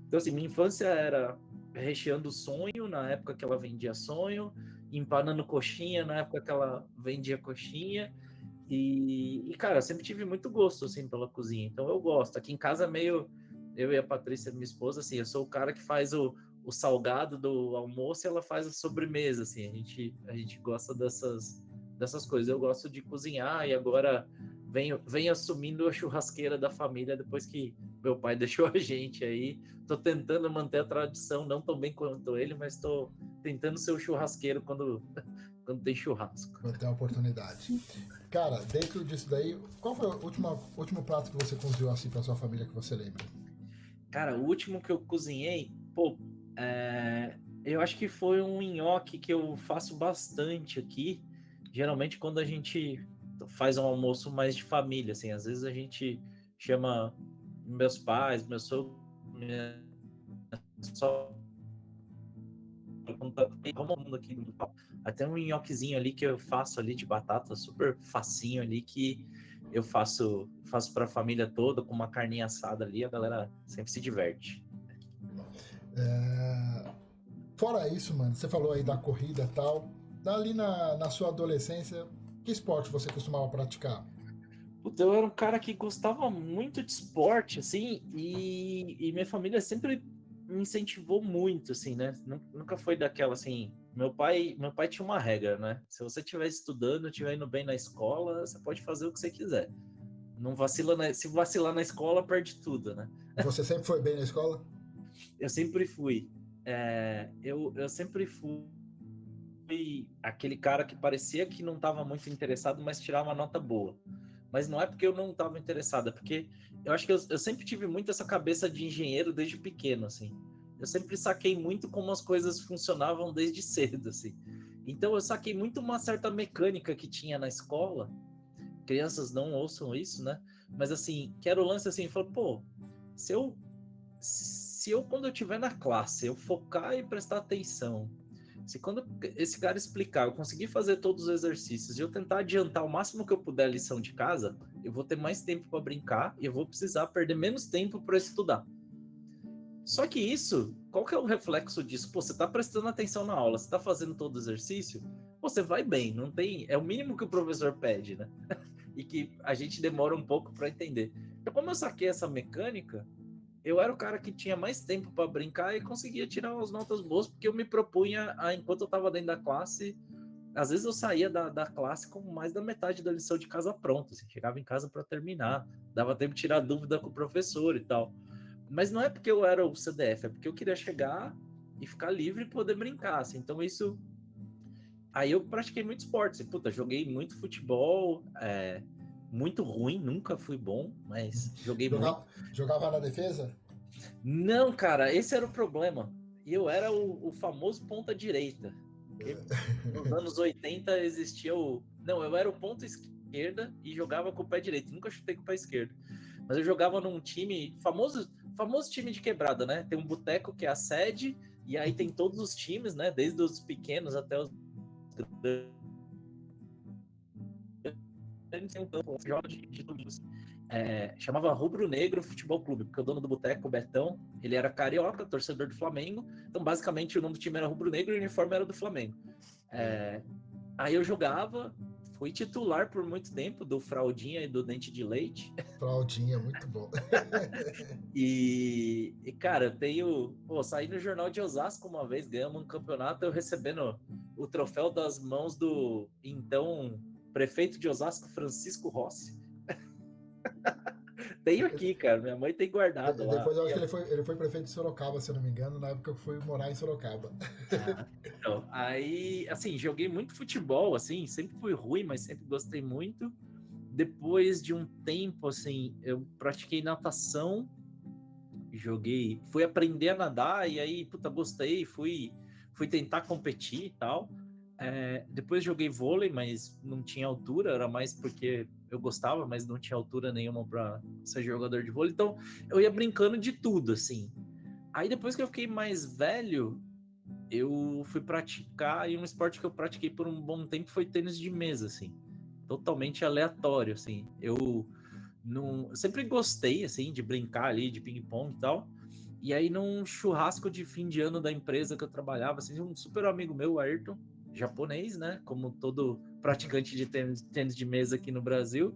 Então, assim, minha infância era recheando sonho na época que ela vendia sonho, empanando coxinha na época que ela vendia coxinha. Cara, eu sempre tive muito gosto, assim, pela cozinha. Então, eu gosto. Aqui em casa, meio... Eu e a Patrícia, minha esposa, assim, eu sou o cara que faz o salgado do almoço e ela faz a sobremesa, assim. A gente gosta dessas coisas. Eu gosto de cozinhar e agora venho assumindo a churrasqueira da família depois que meu pai deixou a gente aí. Tô tentando manter a tradição, não tão bem quanto ele, mas tô tentando ser o churrasqueiro quando tem churrasco. Quando tem a oportunidade. Cara, dentro disso daí, qual foi o último prato que você cozinhou assim pra sua família que você lembra? Cara, o último que eu cozinhei, pô, eu acho que foi um nhoque que eu faço bastante aqui. Geralmente quando a gente faz um almoço mais de família, assim, às vezes a gente chama meus pais, meu sogro, minha sogra, todo mundo aqui no pau. Até um nhoquezinho ali que eu faço ali de batata, super facinho ali, que eu faço para a família toda, com uma carninha assada ali, a galera sempre se diverte. Fora isso, mano, você falou aí da corrida e tal. Dali na sua adolescência, que esporte você costumava praticar? Puta, eu era um cara que gostava muito de esporte, assim, e minha família sempre me incentivou muito, assim, né? Nunca foi daquela, assim... Meu pai tinha uma regra, né? Se você estiver estudando, estiver indo bem na escola, você pode fazer o que você quiser. Não vacila, se vacilar na escola, perde tudo, né? Você sempre foi bem na escola? Eu sempre fui. Eu sempre fui aquele cara que parecia que não estava muito interessado, mas tirava uma nota boa. Mas não é porque eu não estava interessado, é porque eu acho que eu sempre tive muito essa cabeça de engenheiro desde pequeno, assim. Eu sempre saquei muito como as coisas funcionavam desde cedo, assim. Então eu saquei muito uma certa mecânica que tinha na escola. Crianças não ouçam isso, né? Mas assim, que era o lance assim, falou, pô, se eu quando eu estiver na classe, eu focar e prestar atenção, se quando esse cara explicar, eu conseguir fazer todos os exercícios e eu tentar adiantar o máximo que eu puder a lição de casa, eu vou ter mais tempo para brincar e eu vou precisar perder menos tempo para estudar. Só que isso, qual que é o reflexo disso? Pô, você tá prestando atenção na aula, você tá fazendo todo o exercício, você vai bem, não tem, é o mínimo que o professor pede, né? E que a gente demora um pouco para entender. Então, como eu saquei essa mecânica, eu era o cara que tinha mais tempo para brincar e conseguia tirar umas notas boas, porque eu me propunha, enquanto eu estava dentro da classe, às vezes eu saía da classe com mais da metade da lição de casa pronta, assim, chegava em casa para terminar, dava tempo de tirar dúvida com o professor e tal. Mas não é porque eu era o CDF, é porque eu queria chegar e ficar livre e poder brincar, assim. Então isso... Aí eu pratiquei muito esporte, assim, puta, joguei muito futebol, muito ruim, nunca fui bom, mas joguei muito. Jogava na defesa? Não, cara, esse era o problema. E eu era o famoso ponta direita. Porque nos anos 80 existia o. Não, eu era o ponta esquerda e jogava com o pé direito. Nunca chutei com o pé esquerdo. Mas eu jogava num time, famoso time de quebrada, né? Tem um boteco que é a sede, e aí tem todos os times, né? Desde os pequenos até os tem um campo, joga de tudo assim. Chamava Rubro Negro Futebol Clube, porque o dono do boteco, o Betão, ele era carioca, torcedor do Flamengo, então basicamente o nome do time era Rubro Negro e o uniforme era do Flamengo. Aí eu jogava, fui titular por muito tempo do Fraldinha e do Dente de Leite. Fraldinha, muito bom. Cara, eu tenho... Pô, saí no Jornal de Osasco uma vez, ganhamos um campeonato, eu recebendo o troféu das mãos do então prefeito de Osasco, Francisco Rossi. Tenho aqui, cara. Minha mãe tem guardado lá. Depois eu acho que ele foi prefeito de Sorocaba, se eu não me engano, na época que eu fui morar em Sorocaba. Então, aí, assim, joguei muito futebol, assim, sempre fui ruim, mas sempre gostei muito. depois de um tempo, assim, eu pratiquei natação, fui aprender a nadar, e aí, puta, gostei, fui tentar competir e tal. Depois joguei vôlei, mas não tinha altura, era mais porque eu gostava, mas não tinha altura nenhuma para ser jogador de vôlei. Então, eu ia brincando de tudo, assim. Aí, depois que eu fiquei mais velho, eu fui praticar, e um esporte que eu pratiquei por um bom tempo foi tênis de mesa, assim. Totalmente aleatório, assim. Eu sempre gostei, assim, de brincar ali, de ping-pong e tal. E aí, num churrasco de fim de ano da empresa que eu trabalhava, assim, um super amigo meu, Ayrton, japonês, né? Como todo praticante de tênis de mesa aqui no Brasil,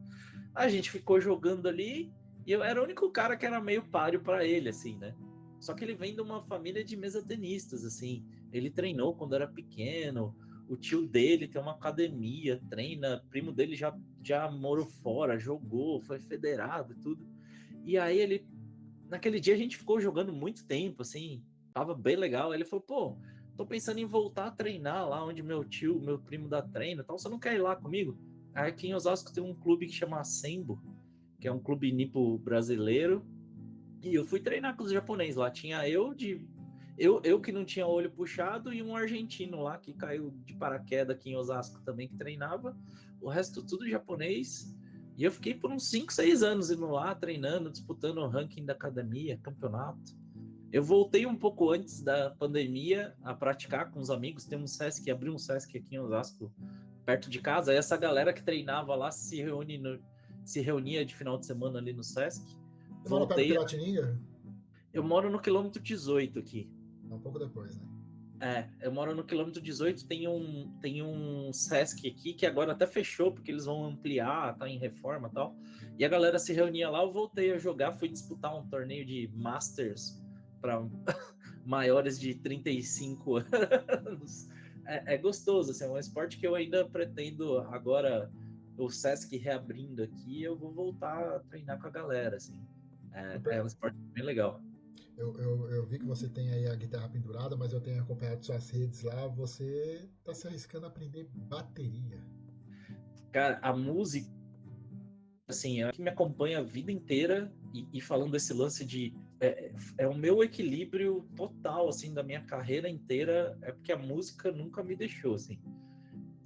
a gente ficou jogando ali e eu era o único cara que era meio páreo para ele, assim, né? Só que ele vem de uma família de mesa-tenistas, assim. Ele treinou quando era pequeno, o tio dele tem uma academia, treina, primo dele já morou fora, jogou, foi federado e tudo. E aí naquele dia a gente ficou jogando muito tempo, assim, tava bem legal. Ele falou, pô, tô pensando em voltar a treinar lá onde meu primo dá treino e tal, você não quer ir lá comigo? Aí aqui em Osasco tem um clube que chama Sembo, que é um clube nipo brasileiro, e eu fui treinar com os japoneses lá. Tinha eu que não tinha olho puxado e um argentino lá que caiu de paraquedas aqui em Osasco também que treinava. O resto tudo japonês. E eu fiquei por uns 5, 6 anos indo lá, treinando, disputando o ranking da academia, campeonato. Eu voltei um pouco antes da pandemia a praticar com os amigos. Tem um Sesc, abriu um Sesc aqui em Osasco, perto de casa. Aí essa galera que treinava lá se reunia de final de semana ali no Sesc. Você mora perto do Voltei. Piratininga? Eu moro no quilômetro 18 aqui. É um pouco depois, né? Eu moro no quilômetro 18, tem um Sesc aqui que agora até fechou, porque eles vão ampliar, tá em reforma e tal. E a galera se reunia lá, eu voltei a jogar, fui disputar um torneio de Masters para maiores de 35 anos. É gostoso, assim, é um esporte que eu ainda pretendo agora, o Sesc reabrindo aqui, eu vou voltar a treinar com a galera, assim. É um esporte bem legal. Eu vi que você tem aí a guitarra pendurada, mas eu tenho acompanhado suas redes lá. Você tá se arriscando a aprender bateria. Cara, a música, assim, é o que me acompanha a vida inteira e falando desse lance de é o meu equilíbrio total, assim, da minha carreira inteira, é porque a música nunca me deixou, assim.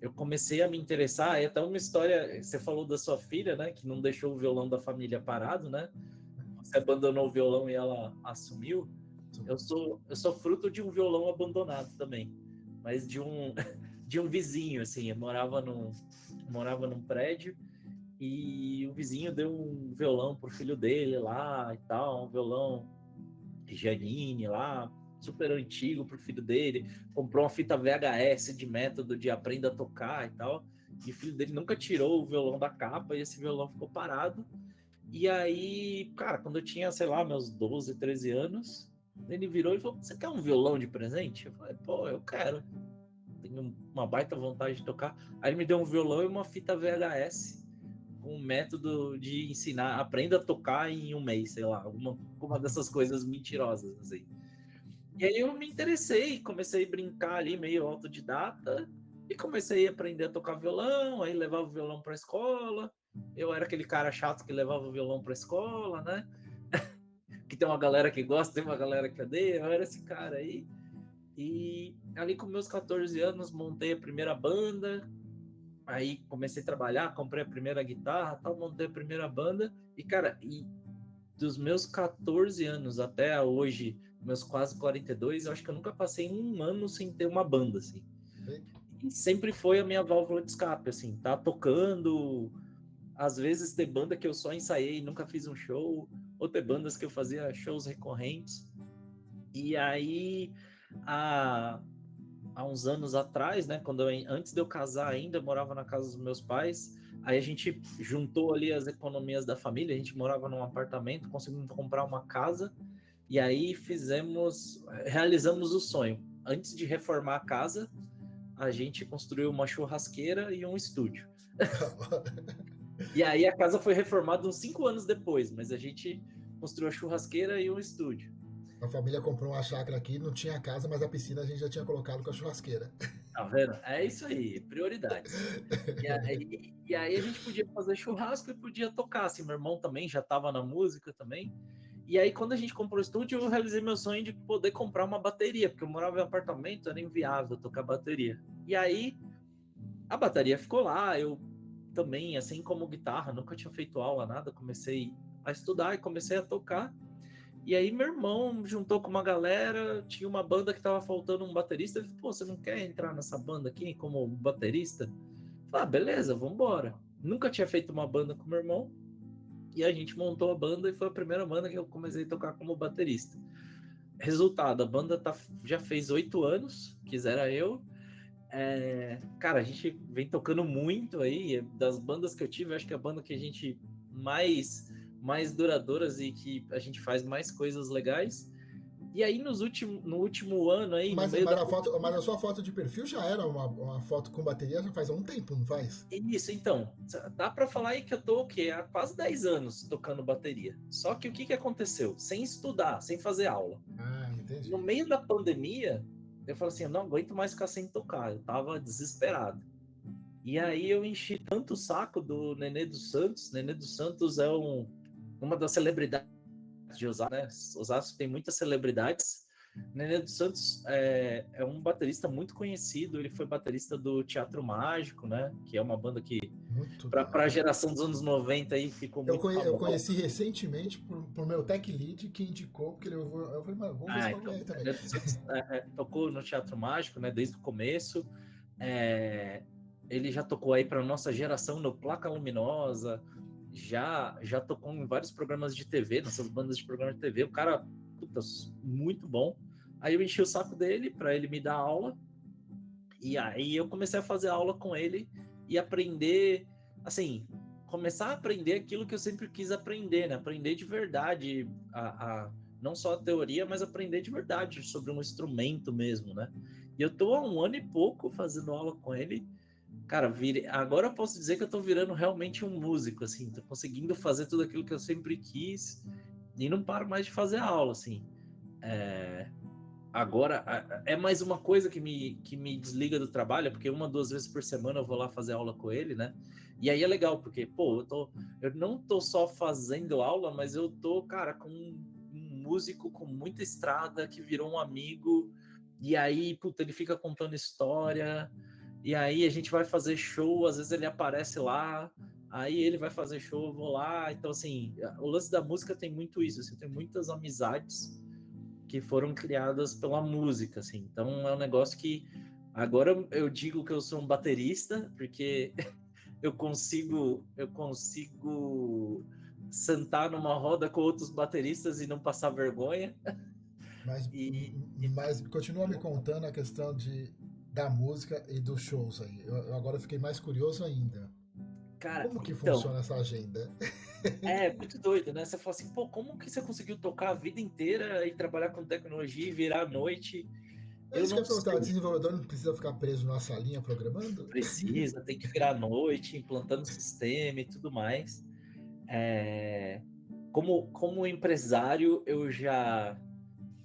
Eu comecei a me interessar, é até uma história, você falou da sua filha, né, que não deixou o violão da família parado, né? Você abandonou o violão e ela assumiu. Eu sou fruto de um violão abandonado também, mas de um vizinho, assim, eu morava num prédio e o vizinho deu um violão pro filho dele lá e tal, um violão Janine lá, super antigo pro filho dele, comprou uma fita VHS de método de aprenda a tocar e tal, e o filho dele nunca tirou o violão da capa e esse violão ficou parado. E aí, cara, quando eu tinha, sei lá, meus 12, 13 anos, ele virou e falou: Você quer um violão de presente? Eu falei: Pô, eu quero. Tenho uma baita vontade de tocar. Aí ele me deu um violão e uma fita VHS com um método de ensinar, aprenda a tocar em um mês, sei lá, alguma dessas coisas mentirosas, assim. E aí eu me interessei, comecei a brincar ali meio autodidata e comecei a aprender a tocar violão, aí levava o violão para a escola. Eu era aquele cara chato que levava o violão para a escola, né? Que tem uma galera que gosta, tem uma galera que odeia. Eu era esse cara aí. E ali com meus 14 anos montei a primeira banda, aí comecei a trabalhar, comprei a primeira guitarra, tal, montei a primeira banda e cara, dos meus 14 anos até hoje, meus quase 42, eu acho que eu nunca passei um ano sem ter uma banda, assim. E sempre foi a minha válvula de escape, assim, tá tocando, às vezes ter banda que eu só ensaiei e nunca fiz um show, ou ter bandas que eu fazia shows recorrentes. E aí, há, há uns anos atrás, né, antes de eu casar ainda, eu morava na casa dos meus pais, aí a gente juntou ali as economias da família, a gente morava num apartamento, conseguimos comprar uma casa, e aí realizamos o sonho. Antes de reformar a casa, a gente construiu uma churrasqueira e um estúdio. E aí a casa foi reformada uns 5 anos depois, mas a gente construiu a churrasqueira e um estúdio. A família comprou uma chácara aqui, não tinha casa, mas a piscina a gente já tinha colocado com a churrasqueira. Tá vendo? É isso aí, prioridades. E aí a gente podia fazer churrasco e podia tocar, assim, meu irmão também já estava na música também. E aí quando a gente comprou o estúdio, eu realizei meu sonho de poder comprar uma bateria, porque eu morava em apartamento, era inviável tocar bateria. E aí a bateria ficou lá, eu também, assim como guitarra, nunca tinha feito aula, nada, comecei a estudar e comecei a tocar. E aí meu irmão juntou com uma galera, tinha uma banda que tava faltando um baterista, ele falou, pô, você não quer entrar nessa banda aqui como baterista? Eu falei, ah, beleza, vambora. Nunca tinha feito uma banda com meu irmão, e a gente montou a banda e foi a primeira banda que eu comecei a tocar como baterista. Resultado, a banda já fez 8 anos, quisera eu. Cara, a gente vem tocando muito aí, das bandas que eu tive, acho que é a banda que a gente mais duradouras e que a gente faz mais coisas legais. E aí no último ano aí, no Mas, meio mas, da na foto, mas pandemia, na sua foto de perfil já era uma foto com bateria já faz um tempo, não faz? isso, então, dá para falar aí que eu tô o quê? Há quase 10 anos tocando bateria. Só que o que aconteceu? Sem estudar, sem fazer aula. Ah, No entendi. meio da pandemia, eu falei assim, eu não aguento mais ficar sem tocar, eu tava desesperado. E aí eu enchi tanto o saco do Nenê dos Santos. Nenê dos Santos é uma das celebridades de Osasco, né? Osasco tem muitas celebridades. Nenê dos Santos é um baterista muito conhecido. Ele foi baterista do Teatro Mágico, né? Que é uma banda que, Muito da para a hora. geração dos anos 90 aí, ficou muito Eu famosa. conheci recentemente por meu tech lead que indicou, porque eu falei, mano, vamos ver esse bagulho Então, aí também. Nenê dos Santos tocou no Teatro Mágico, né? Desde o começo. É, ele já tocou aí para nossa geração no Placa Luminosa, já tocou em vários programas de TV, nessas bandas de programa de TV. O cara, puta, muito bom. Aí eu enchi o saco dele para ele me dar aula, e aí eu comecei a fazer aula com ele e aprender, assim, começar a aprender aquilo que eu sempre quis aprender, né? Aprender de verdade, não só a teoria, mas aprender de verdade sobre um instrumento mesmo, né? E eu tô há um ano e pouco fazendo aula com ele. Cara, agora eu posso dizer que eu tô virando realmente um músico, assim, tô conseguindo fazer tudo aquilo que eu sempre quis e não paro mais de fazer aula, assim. Agora, é mais uma coisa que me desliga do trabalho, porque 1, 2 vezes por semana eu vou lá fazer aula com ele, né? E aí é legal, porque, pô, eu não tô só fazendo aula, mas eu tô, cara, com um músico com muita estrada que virou um amigo, e aí, puta, ele fica contando história, e aí a gente vai fazer show, às vezes ele aparece lá, aí ele vai fazer show, eu vou lá. Então, assim, o lance da música tem muito isso, assim, tem muitas amizades que foram criadas pela música, assim. Então é um negócio que agora eu digo que eu sou um baterista, porque eu consigo sentar numa roda com outros bateristas e não passar vergonha. Mas, E, mas continua me contando a questão da música e dos shows aí. Eu agora fiquei mais curioso ainda. cara, Como que então, funciona essa agenda? é muito doido, né? Você fala assim, pô, como que você conseguiu tocar a vida inteira e trabalhar com tecnologia e virar à noite? É Eu isso que eu não ia perguntar. O sei. desenvolvedor não precisa ficar preso na salinha programando? Precisa, tem que virar à noite, implantando sistema e tudo mais. É, como empresário, eu já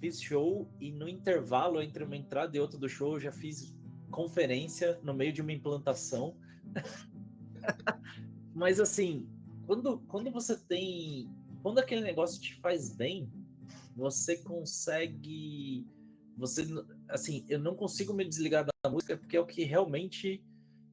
fiz show e no intervalo entre uma entrada e outra do show, eu já fiz conferência no meio de uma implantação. Mas assim, quando você tem. Quando aquele negócio te faz bem, você consegue. Você, assim, eu não consigo me desligar da música porque é o que realmente,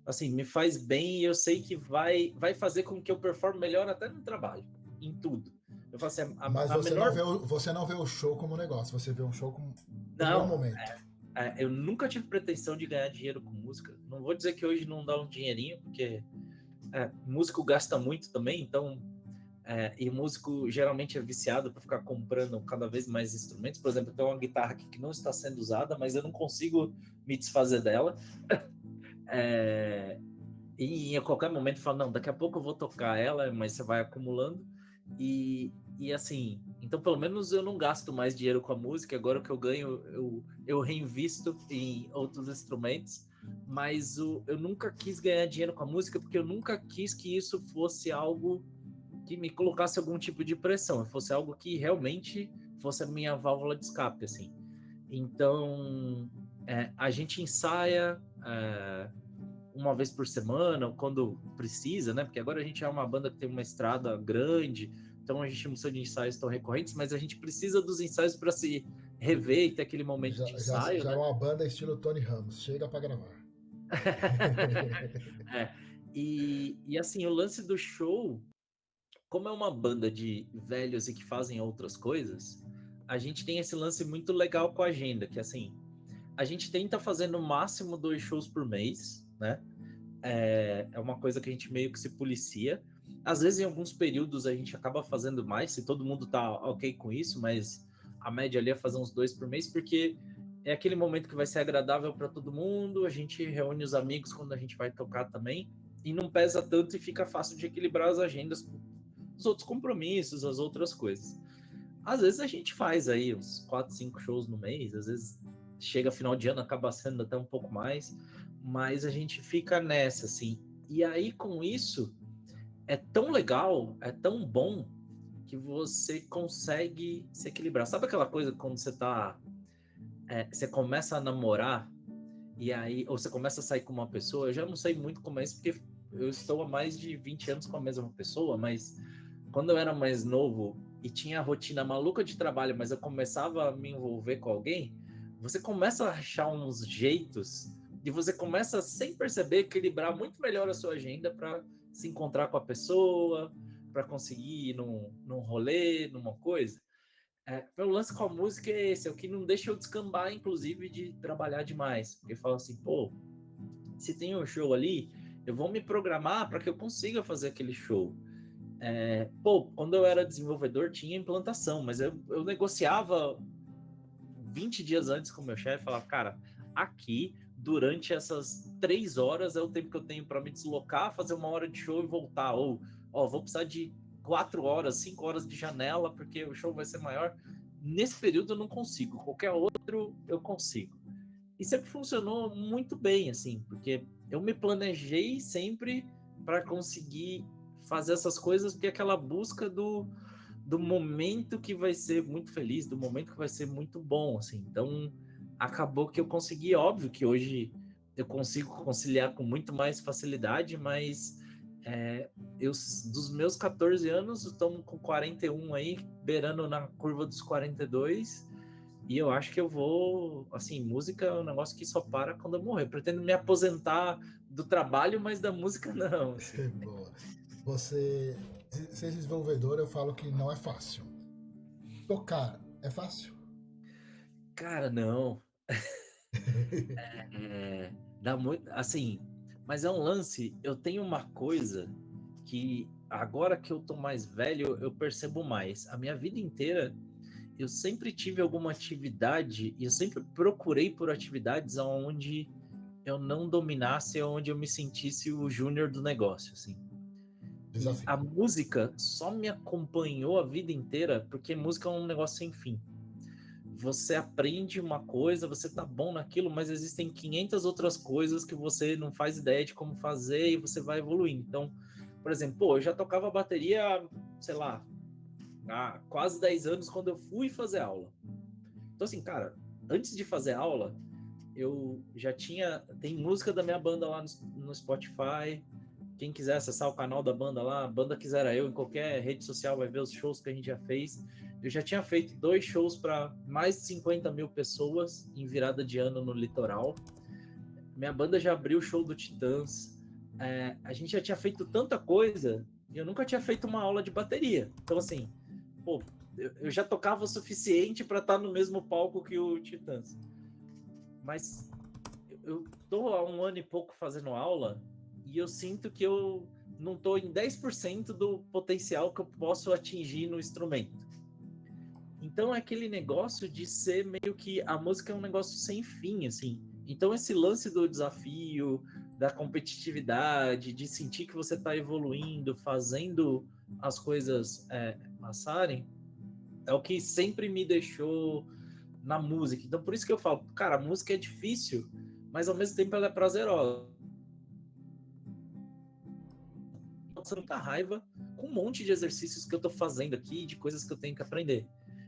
assim, me faz bem e eu sei que vai fazer com que eu performe melhor até no trabalho, em tudo. Eu faço assim, Mas a menor. você não vê o show como negócio, você vê um show como o meu Não, momento. eu nunca tive pretensão de ganhar dinheiro com música. Não vou dizer que hoje não dá um dinheirinho, porque músico gasta muito também, então. E músico geralmente é viciado para ficar comprando cada vez mais instrumentos. Por exemplo, eu tenho uma guitarra aqui que não está sendo usada, mas eu não consigo me desfazer dela. É, e a qualquer momento eu falo, não, daqui a pouco eu vou tocar ela, mas você vai acumulando. E assim, então pelo menos eu não gasto mais dinheiro com a música, agora o que eu ganho eu reinvisto em outros instrumentos, mas eu nunca quis ganhar dinheiro com a música porque eu nunca quis que isso fosse algo que me colocasse algum tipo de pressão, fosse algo que realmente fosse a minha válvula de escape, assim. Então, a gente ensaia uma vez por semana, quando precisa, né? Porque agora a gente é uma banda que tem uma estrada grande, então a gente não precisa de ensaios tão recorrentes, mas a gente precisa dos ensaios para se rever e ter aquele momento de ensaio, Já é né? uma banda estilo Tony Ramos, chega para gravar. E assim, o lance do show, como é uma banda de velhos e que fazem outras coisas, a gente tem esse lance muito legal com a agenda, que assim, a gente tenta fazer no máximo 2 shows por mês, né? É uma coisa que a gente meio que se policia. Às vezes, em alguns períodos, a gente acaba fazendo mais, se todo mundo tá ok com isso, mas a média ali é fazer uns 2 por mês, porque é aquele momento que vai ser agradável para todo mundo, a gente reúne os amigos quando a gente vai tocar também, e não pesa tanto e fica fácil de equilibrar as agendas com os outros compromissos, as outras coisas. Às vezes a gente faz aí uns 4, 5 shows no mês, às vezes chega final de ano, acaba sendo até um pouco mais, mas a gente fica nessa, assim. E aí, com isso, é tão legal, é tão bom, que você consegue se equilibrar. Sabe aquela coisa quando você começa a namorar, e aí, ou você começa a sair com uma pessoa, eu já não sei muito como é isso, porque eu estou há mais de 20 anos com a mesma pessoa, mas quando eu era mais novo e tinha a rotina maluca de trabalho, mas eu começava a me envolver com alguém, você começa a achar uns jeitos e você começa, sem perceber, equilibrar muito melhor a sua agenda para se encontrar com a pessoa, para conseguir ir num rolê, numa coisa. Meu lance com a música é esse, é o que não deixa eu descambar, inclusive, de trabalhar demais. Porque fala assim, pô, se tem um show ali, eu vou me programar para que eu consiga fazer aquele show. Quando eu era desenvolvedor tinha implantação, mas eu negociava 20 dias antes com o meu chefe, falava, cara, aqui, durante essas 3 horas é o tempo que eu tenho para me deslocar, fazer 1 hora de show e voltar, ou, vou precisar de 4 horas, 5 horas de janela, porque o show vai ser maior. Nesse período eu não consigo, qualquer outro eu consigo. E sempre funcionou muito bem, assim, porque eu me planejei sempre para conseguir fazer essas coisas, porque é aquela busca do momento que vai ser muito feliz, do momento que vai ser muito bom, assim. Então, acabou que eu consegui, óbvio que hoje eu consigo conciliar com muito mais facilidade, mas dos meus 14 anos, estamos com 41 aí, beirando na curva dos 42, e eu acho que eu vou, assim, música é um negócio que só para quando eu morrer. Eu pretendo me aposentar do trabalho, mas da música não, assim. Boa. Você ser desenvolvedor, eu falo que não é fácil. Tocar é fácil? Cara, não. É, dá muito, assim, mas é um lance. Eu tenho uma coisa que agora que eu tô mais velho, eu percebo mais. A minha vida inteira eu sempre tive alguma atividade e eu sempre procurei por atividades onde eu não dominasse, onde eu me sentisse o júnior do negócio, assim. E a Desafio. música só me acompanhou a vida inteira, porque música é um negócio sem fim. Você aprende uma coisa, você tá bom naquilo, mas existem 500 outras coisas que você não faz ideia de como fazer e você vai evoluindo. Então, por exemplo, eu já tocava bateria, sei lá, há quase 10 anos quando eu fui fazer aula. Então, assim, cara, antes de fazer aula, eu já tem música da minha banda lá no Spotify. Quem quiser acessar o canal da banda lá, Banda Quisera Eu, em qualquer rede social vai ver os shows que a gente já fez. Eu já tinha feito 2 shows para mais de 50 mil pessoas em virada de ano no litoral. Minha banda já abriu o show do Titãs. A gente já tinha feito tanta coisa e eu nunca tinha feito uma aula de bateria. Então, assim, eu já tocava o suficiente para estar no mesmo palco que o Titãs. Mas eu tô há 1 ano e pouco fazendo aula e eu sinto que eu não tô em 10% do potencial que eu posso atingir no instrumento. Então é aquele negócio de ser meio que a música é um negócio sem fim, assim. Então esse lance do desafio, da competitividade, de sentir que você está evoluindo, fazendo as coisas passarem, é o que sempre me deixou na música. Então por isso que eu falo, cara, a música é difícil, mas ao mesmo tempo ela é prazerosa. Nossa, muita raiva com um monte de exercícios que eu tô fazendo aqui, de coisas que eu tenho que aprender.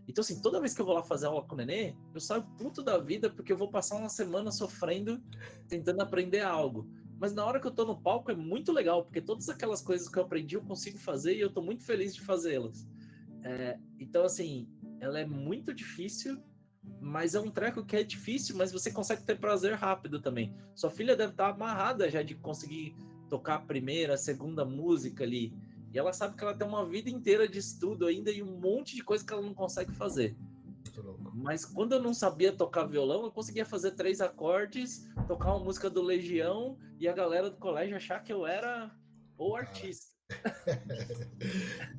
Então, assim, toda vez que eu vou lá fazer aula com o Nenê, eu saio puto da vida porque eu vou passar uma semana sofrendo, tentando aprender algo. Mas na hora que eu tô no palco é muito legal, porque todas aquelas coisas que eu aprendi eu consigo fazer e eu tô muito feliz de fazê-las. Então, assim, ela é muito difícil, mas é um treco que é difícil, mas você consegue ter prazer rápido também. Sua filha deve estar amarrada já de conseguir tocar a primeira, a segunda música ali. E ela sabe que ela tem uma vida inteira de estudo ainda e um monte de coisa que ela não consegue fazer. Muito louco. Mas quando eu não sabia tocar violão, eu conseguia fazer 3 acordes, tocar uma música do Legião e a galera do colégio achar que eu era o Cara. artista.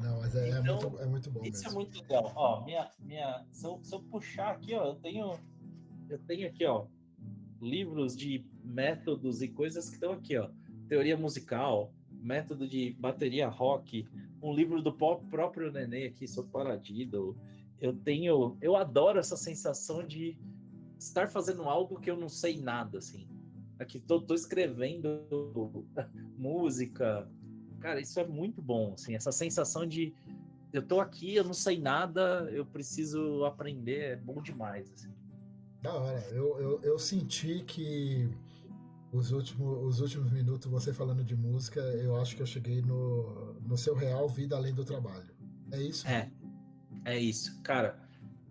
Não, mas Então, é muito bom isso é mesmo. muito legal. Ó, se eu puxar aqui, ó, eu tenho aqui, ó, livros de métodos e coisas que estão aqui, ó. Teoria musical, método de bateria rock, um livro do próprio Nenê aqui sobre Paradiddle. Eu adoro essa sensação de estar fazendo algo que eu não sei nada, assim. Aqui tô escrevendo música. Cara, isso é muito bom, assim, essa sensação de eu tô aqui, eu não sei nada, eu preciso aprender, é bom demais, assim. Da hora. Eu senti que os últimos minutos você falando de música, eu acho que eu cheguei no seu real vida além do trabalho. É isso? É, é isso. Cara,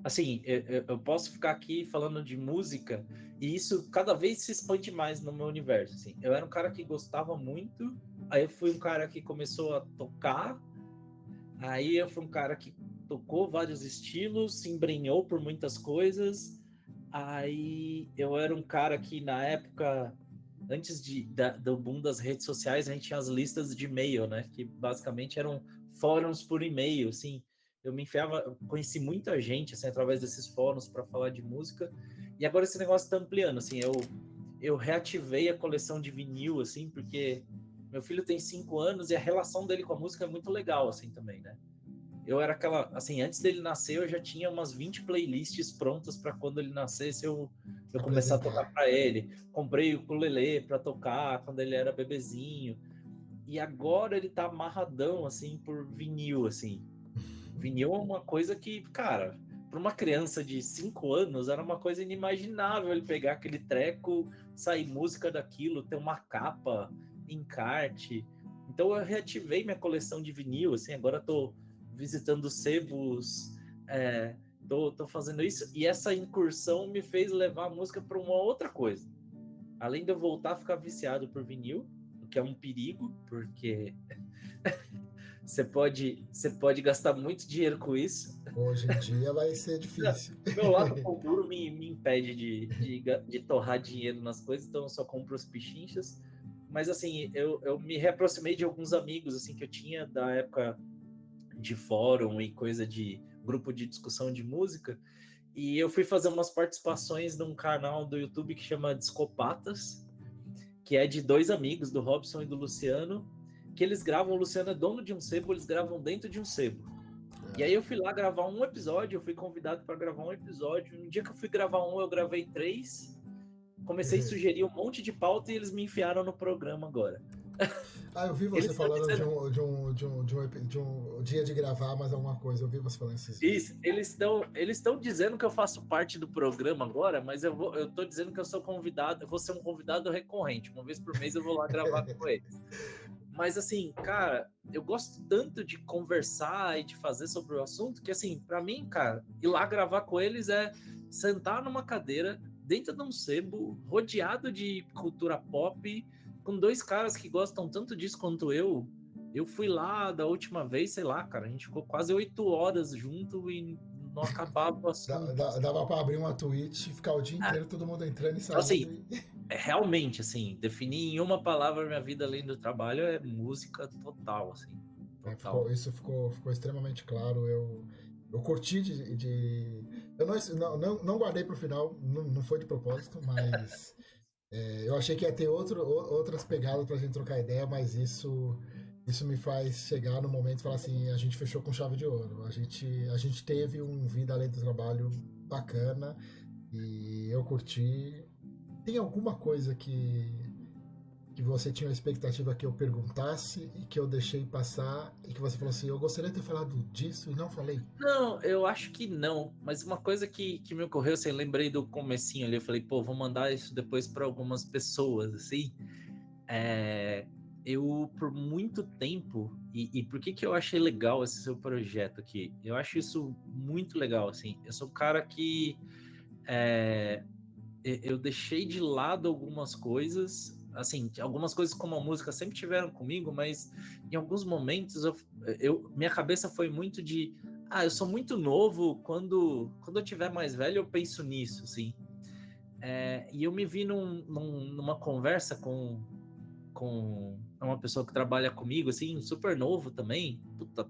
assim, eu posso ficar aqui falando de música e isso cada vez se expande mais no meu universo, assim. Eu era um cara que gostava muito, aí eu fui um cara que começou a tocar, aí eu fui um cara que tocou vários estilos, se embrenhou por muitas coisas, aí eu era um cara que na época, antes do boom das redes sociais, a gente tinha as listas de e-mail, né? Que basicamente eram fóruns por e-mail, assim. Eu me enfiava, conheci muita gente, assim, através desses fóruns para falar de música. E agora esse negócio está ampliando, assim. Eu reativei a coleção de vinil, assim, porque meu filho tem 5 anos e a relação dele com a música é muito legal, assim, também, né? Eu era aquela, assim, antes dele nascer, eu já tinha umas 20 playlists prontas para quando ele nascesse eu começar a tocar Apresentar. para ele. Comprei o ukulele para tocar quando ele era bebezinho. E agora ele tá amarradão, assim, por vinil, assim. Vinil é uma coisa que, cara, para uma criança de 5 anos, era uma coisa inimaginável ele pegar aquele treco, sair música daquilo, ter uma capa, encarte. Então eu reativei minha coleção de vinil, assim, agora tô visitando sebos, tô fazendo isso, e essa incursão me fez levar a música para uma outra coisa. Além de eu voltar a ficar viciado por vinil, o que é um perigo, porque você pode gastar muito dinheiro com isso. Hoje em dia vai ser difícil. Meu lado pão duro me impede de torrar dinheiro nas coisas, então eu só compro os pichinchas. Mas assim, eu me reaproximei de alguns amigos assim que eu tinha da época de fórum e coisa de grupo de discussão de música. E eu fui fazer umas participações num canal do YouTube que chama Discopatas, que é de 2 amigos, do Robson e do Luciano, que eles gravam, o Luciano é dono de um sebo, eles gravam dentro de um sebo. E aí eu fui lá gravar um episódio, eu fui convidado para gravar um episódio. No dia que eu fui gravar um, eu gravei 3. Comecei a sugerir um monte de pauta e eles me enfiaram no programa agora. Ah, eu vi Eles você estão falando dizendo de um dia de gravar mais alguma coisa. Eu vi você falando esses dias. isso, eles estão dizendo que eu faço parte do programa agora, mas eu tô dizendo que eu sou convidado, eu vou ser um convidado recorrente. Uma vez por mês eu vou lá gravar com eles. Mas assim, cara, eu gosto tanto de conversar e de fazer sobre o assunto que assim, para mim, cara, ir lá gravar com eles é sentar numa cadeira dentro de um sebo, rodeado de cultura pop, com 2 caras que gostam tanto disso quanto eu. Eu fui lá da última vez, sei lá, cara, a gente ficou quase 8 horas junto e não acabava o assunto. Dava pra abrir uma Twitch e ficar o dia inteiro todo mundo entrando e Então, saindo. assim, realmente, assim, definir em uma palavra minha vida além do trabalho é música total, assim, total. Ficou extremamente claro. Eu curti eu não guardei pro final, não foi de propósito, mas eu achei que ia ter outras pegadas pra gente trocar ideia, mas isso me faz chegar no momento e falar assim, a gente fechou com chave de ouro. A gente teve um vida além do trabalho bacana e eu curti. Tem alguma coisa que que você tinha uma expectativa que eu perguntasse e que eu deixei passar e que você falou assim, eu gostaria de ter falado disso e não falei? Não, eu acho que não, mas uma coisa que me ocorreu, assim, eu lembrei do comecinho ali, eu falei, pô, vou mandar isso depois para algumas pessoas, assim, é, eu por muito tempo, e por que que eu achei legal esse seu projeto aqui? Eu acho isso muito legal, assim, eu sou um cara que é, eu deixei de lado algumas coisas, assim, algumas coisas como a música sempre tiveram comigo, mas em alguns momentos minha cabeça foi muito de, eu sou muito novo, quando eu tiver mais velho eu penso nisso, assim. E eu me vi numa conversa com uma pessoa que trabalha comigo, assim, super novo também, puta,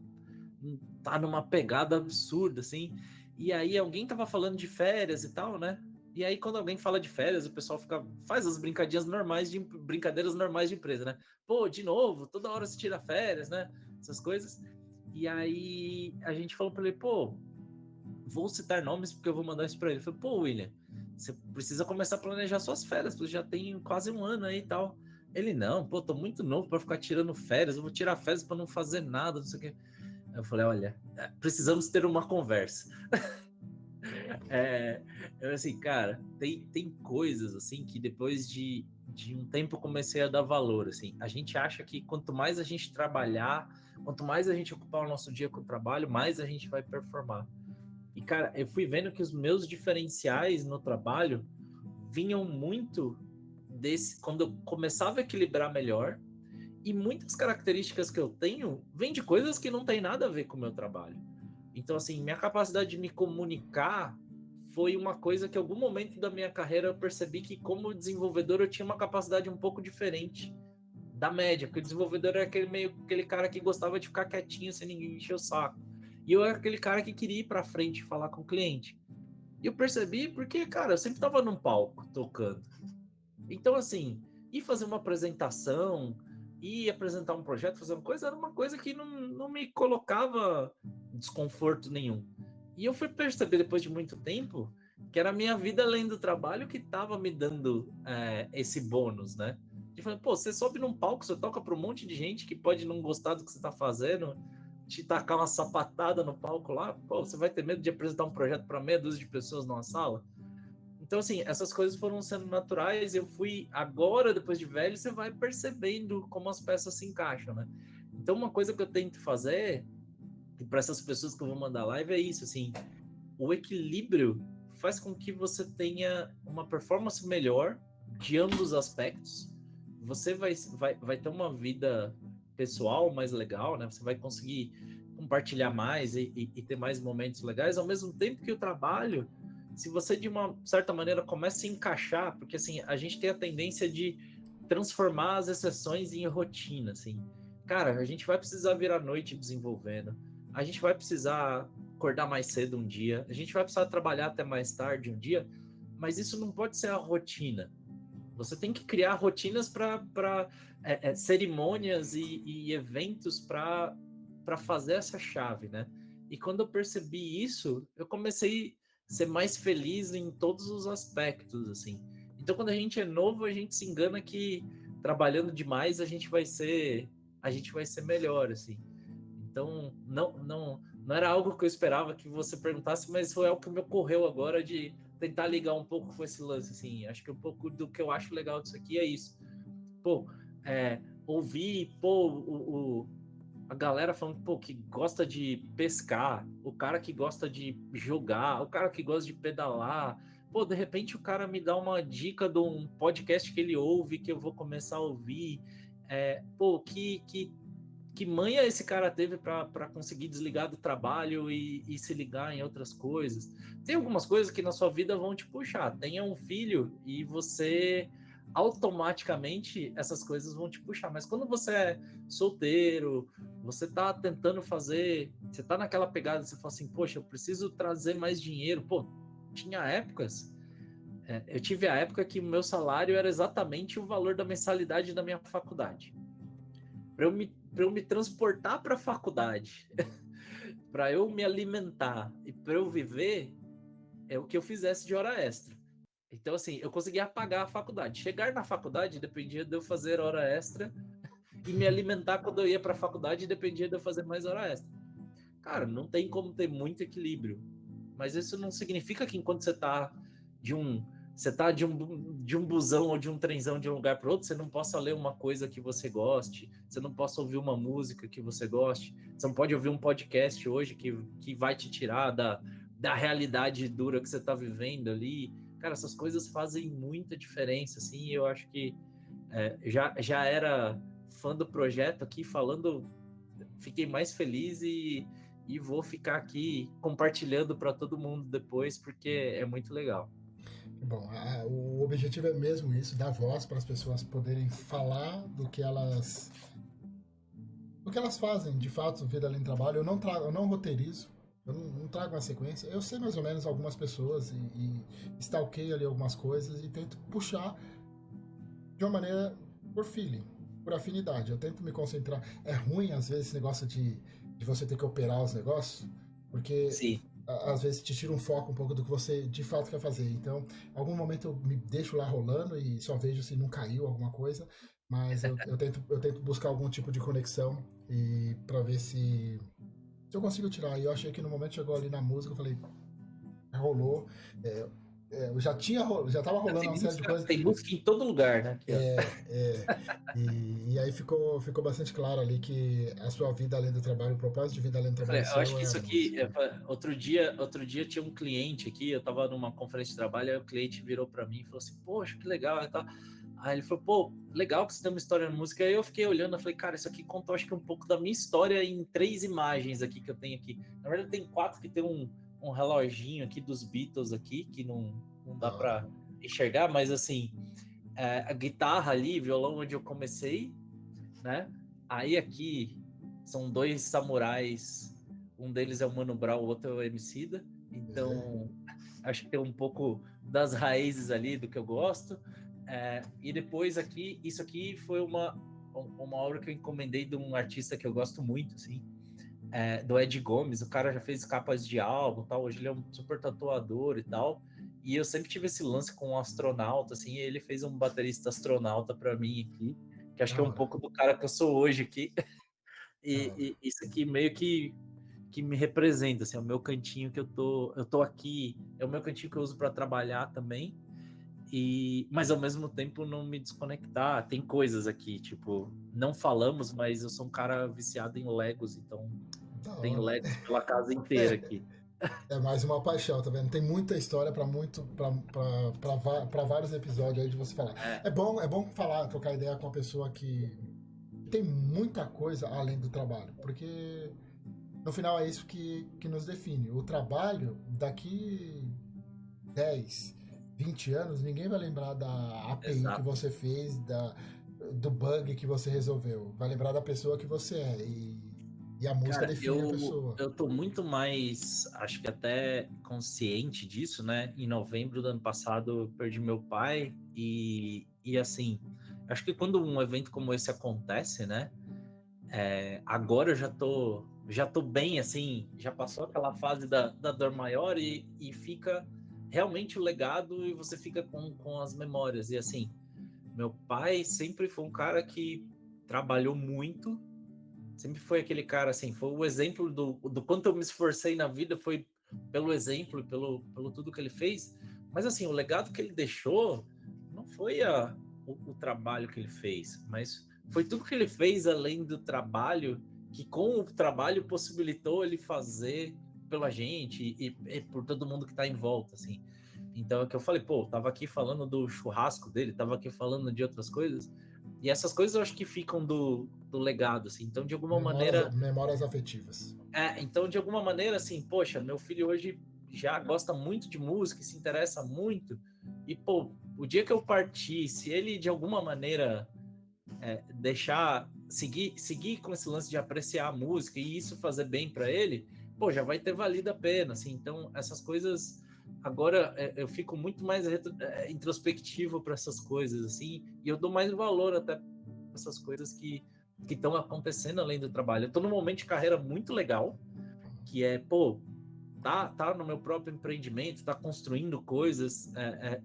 tá numa pegada absurda, assim. E aí alguém tava falando de férias e tal, né? E aí quando alguém fala de férias, o pessoal faz as brincadeiras normais de empresa, né? Pô, de novo, toda hora se tira férias, né? Essas coisas. E aí a gente falou para ele, pô, vou citar nomes porque eu vou mandar isso para ele. Eu falei, pô, William, você precisa começar a planejar suas férias, porque já tem quase um ano aí e tal. Ele, não, pô, tô muito novo para ficar tirando férias, eu vou tirar férias para não fazer nada, não sei o quê. Eu falei, olha, precisamos ter uma conversa. Eu assim, cara, tem coisas assim que depois de um tempo eu comecei a dar valor, assim. A gente acha que quanto mais a gente trabalhar, quanto mais a gente ocupar o nosso dia com o trabalho, mais a gente vai performar. E, cara, eu fui vendo que os meus diferenciais no trabalho vinham muito desse, quando eu começava a equilibrar melhor, e muitas características que eu tenho vêm de coisas que não tem nada a ver com o meu trabalho. Então, assim, minha capacidade de me comunicar foi uma coisa que, em algum momento da minha carreira, eu percebi que, como desenvolvedor, eu tinha uma capacidade um pouco diferente da média, porque o desenvolvedor era aquele cara que gostava de ficar quietinho sem ninguém encher o saco. E eu era aquele cara que queria ir para frente e falar com o cliente. E eu percebi porque, cara, eu sempre estava num palco tocando. Então, assim, ir fazer uma apresentação, ir apresentar um projeto, fazer uma coisa, era uma coisa que não me colocava desconforto nenhum. E eu fui perceber depois de muito tempo que era a minha vida além do trabalho que estava me dando esse bônus, né? De falar, pô, você sobe num palco, você toca para um monte de gente que pode não gostar do que você está fazendo, te tacar uma sapatada no palco lá, pô, você vai ter medo de apresentar um projeto para meia dúzia de pessoas numa sala? Então, assim, essas coisas foram sendo naturais. Eu fui agora, depois de velho, você vai percebendo como as peças se encaixam, né? Então, uma coisa que eu tento fazer, e para essas pessoas que eu vou mandar live, é isso, assim, o equilíbrio faz com que você tenha uma performance melhor de ambos os aspectos. Você vai ter uma vida pessoal mais legal, né? Você vai conseguir compartilhar mais e ter mais momentos legais, ao mesmo tempo que o trabalho, se você de uma certa maneira começa a se encaixar, porque assim, a gente tem a tendência de transformar as exceções em rotina, assim. Cara, a gente vai precisar virar noite desenvolvendo, a gente vai precisar acordar mais cedo um dia, a gente vai precisar trabalhar até mais tarde um dia, mas isso não pode ser a rotina. Você tem que criar rotinas para cerimônias e eventos para fazer essa chave, né? E quando eu percebi isso, eu comecei a ser mais feliz em todos os aspectos, assim. Então, quando a gente é novo, a gente se engana que trabalhando demais a gente vai ser melhor, assim. Então, não era algo que eu esperava que você perguntasse, mas foi algo que me ocorreu agora de tentar ligar um pouco com esse lance, assim. Acho que um pouco do que eu acho legal disso aqui é isso. Pô, ouvir, pô, a galera falando, pô, que gosta de pescar, o cara que gosta de jogar, o cara que gosta de pedalar. Pô, de repente o cara me dá uma dica de um podcast que ele ouve, que eu vou começar a ouvir. Pô, que manha esse cara teve para conseguir desligar do trabalho e se ligar em outras coisas. Tem algumas coisas que na sua vida vão te puxar. Tenha um filho e você automaticamente essas coisas vão te puxar. Mas quando você é solteiro, você tá tentando fazer, você tá naquela pegada, você fala assim, poxa, eu preciso trazer mais dinheiro. Pô, tinha épocas. Eu tive a época que o meu salário era exatamente o valor da mensalidade da minha faculdade para eu me transportar para a faculdade, para eu me alimentar e para eu viver, é o que eu fizesse de hora extra. Então, assim, eu conseguia pagar a faculdade. Chegar na faculdade dependia de eu fazer hora extra e me alimentar quando eu ia para a faculdade dependia de eu fazer mais hora extra. Cara, não tem como ter muito equilíbrio. Mas isso não significa que enquanto você tá de um busão ou de um trenzão de um lugar para outro, você não possa ler uma coisa que você goste, você não possa ouvir uma música que você goste, você não pode ouvir um podcast hoje que vai te tirar da realidade dura que você está vivendo ali. Cara, essas coisas fazem muita diferença, assim, eu acho que já era fã do projeto aqui, falando, fiquei mais feliz e vou ficar aqui compartilhando para todo mundo depois, porque é muito legal. Bom, o objetivo é mesmo isso, dar voz para as pessoas poderem falar do que elas fazem, de fato, vida além do trabalho. Eu não roteirizo, eu não trago uma sequência. Eu sei mais ou menos algumas pessoas e stalkeio ali algumas coisas e tento puxar de uma maneira por feeling, por afinidade. Eu tento me concentrar. É ruim, às vezes, esse negócio de você ter que operar os negócios, porque Sim. às vezes te tira um foco um pouco do que você de fato quer fazer. Então, em algum momento eu me deixo lá rolando e só vejo se não caiu alguma coisa, mas eu tento buscar algum tipo de conexão e para ver se eu consigo tirar. E eu achei que no momento chegou ali na música, eu falei, rolou. É, eu já tava rolando uma série de coisas. Tem música em todo lugar, né? Aqui, ó. E aí ficou bastante claro ali que a sua vida além do trabalho, o propósito de vida além do Eu trabalho falei, eu acho seu que é a isso aqui, música. outro dia tinha um cliente aqui, eu tava numa conferência de trabalho, aí o cliente virou para mim e falou assim, poxa, que legal, e tal. Aí ele falou, pô, legal que você tem uma história na música. Aí eu fiquei olhando, eu falei, cara, isso aqui contou acho que um pouco da minha história em 3 imagens aqui que eu tenho aqui. Na verdade tem 4 que tem um reloginho aqui dos Beatles aqui, que não Da dá hora. para enxergar, mas assim, a guitarra ali, violão onde eu comecei, né? Aí aqui são 2 samurais, um deles é o Mano Brown, o outro é o Emicida. É, Então, acho que tem um pouco das raízes ali do que eu gosto. E depois aqui, isso aqui foi uma obra que eu encomendei de um artista que eu gosto muito, assim, do Ed Gomes. O cara já fez capas de álbum, tal. Hoje ele é um super tatuador e tal. E eu sempre tive esse lance com um astronauta, assim. E ele fez um baterista astronauta para mim aqui, que acho da que é um hora, pouco do cara que eu sou hoje aqui. da hora. E isso aqui meio que me representa, assim, é o meu cantinho que eu tô aqui, é o meu cantinho que eu uso para trabalhar também. Mas ao mesmo tempo não me desconectar. Tem coisas aqui, tipo, não falamos, mas eu sou um cara viciado em Legos, então Da tenho hora. Legos pela casa inteira É, aqui. é mais uma paixão, tá vendo? Tem muita história para muito para vários episódios aí de você falar. É, É bom falar, trocar ideia com uma pessoa que tem muita coisa além do trabalho, porque no final é isso que nos define. O trabalho, daqui 10, 20 anos, ninguém vai lembrar da API que exato. você fez, do bug que você resolveu. Vai lembrar da pessoa que você é. E a música Cara, define a pessoa. eu tô muito mais, acho que até consciente disso, né? Em novembro do ano passado, eu perdi meu pai e assim, acho que quando um evento como esse acontece, né? Agora eu já tô bem, assim, já passou aquela fase da dor maior e fica realmente o legado e você fica com as memórias. E assim, meu pai sempre foi um cara que trabalhou muito, sempre foi aquele cara, assim, foi o exemplo do quanto eu me esforcei na vida, foi pelo exemplo, pelo tudo que ele fez. Mas assim, o legado que ele deixou não foi o trabalho que ele fez, mas foi tudo que ele fez além do trabalho, que com o trabalho possibilitou ele fazer pela gente e por todo mundo que está em volta, assim. Então é que eu falei, pô, tava aqui falando do churrasco dele, tava aqui falando de outras coisas, e essas coisas eu acho que ficam do legado, assim. Então, de alguma maneira, Memórias afetivas. então, de alguma maneira, assim, poxa, meu filho hoje já gosta muito de música, se interessa muito, e, pô, o dia que eu partir, se ele de alguma maneira deixar, seguir com esse lance de apreciar a música e isso fazer bem para ele, pô, já vai ter valido a pena, assim. Então, essas coisas, agora eu fico muito mais introspectivo para essas coisas, assim, e eu dou mais valor até para essas coisas que estão acontecendo além do trabalho. Eu tô num momento de carreira muito legal, que é, pô, tá no meu próprio empreendimento, tá construindo coisas,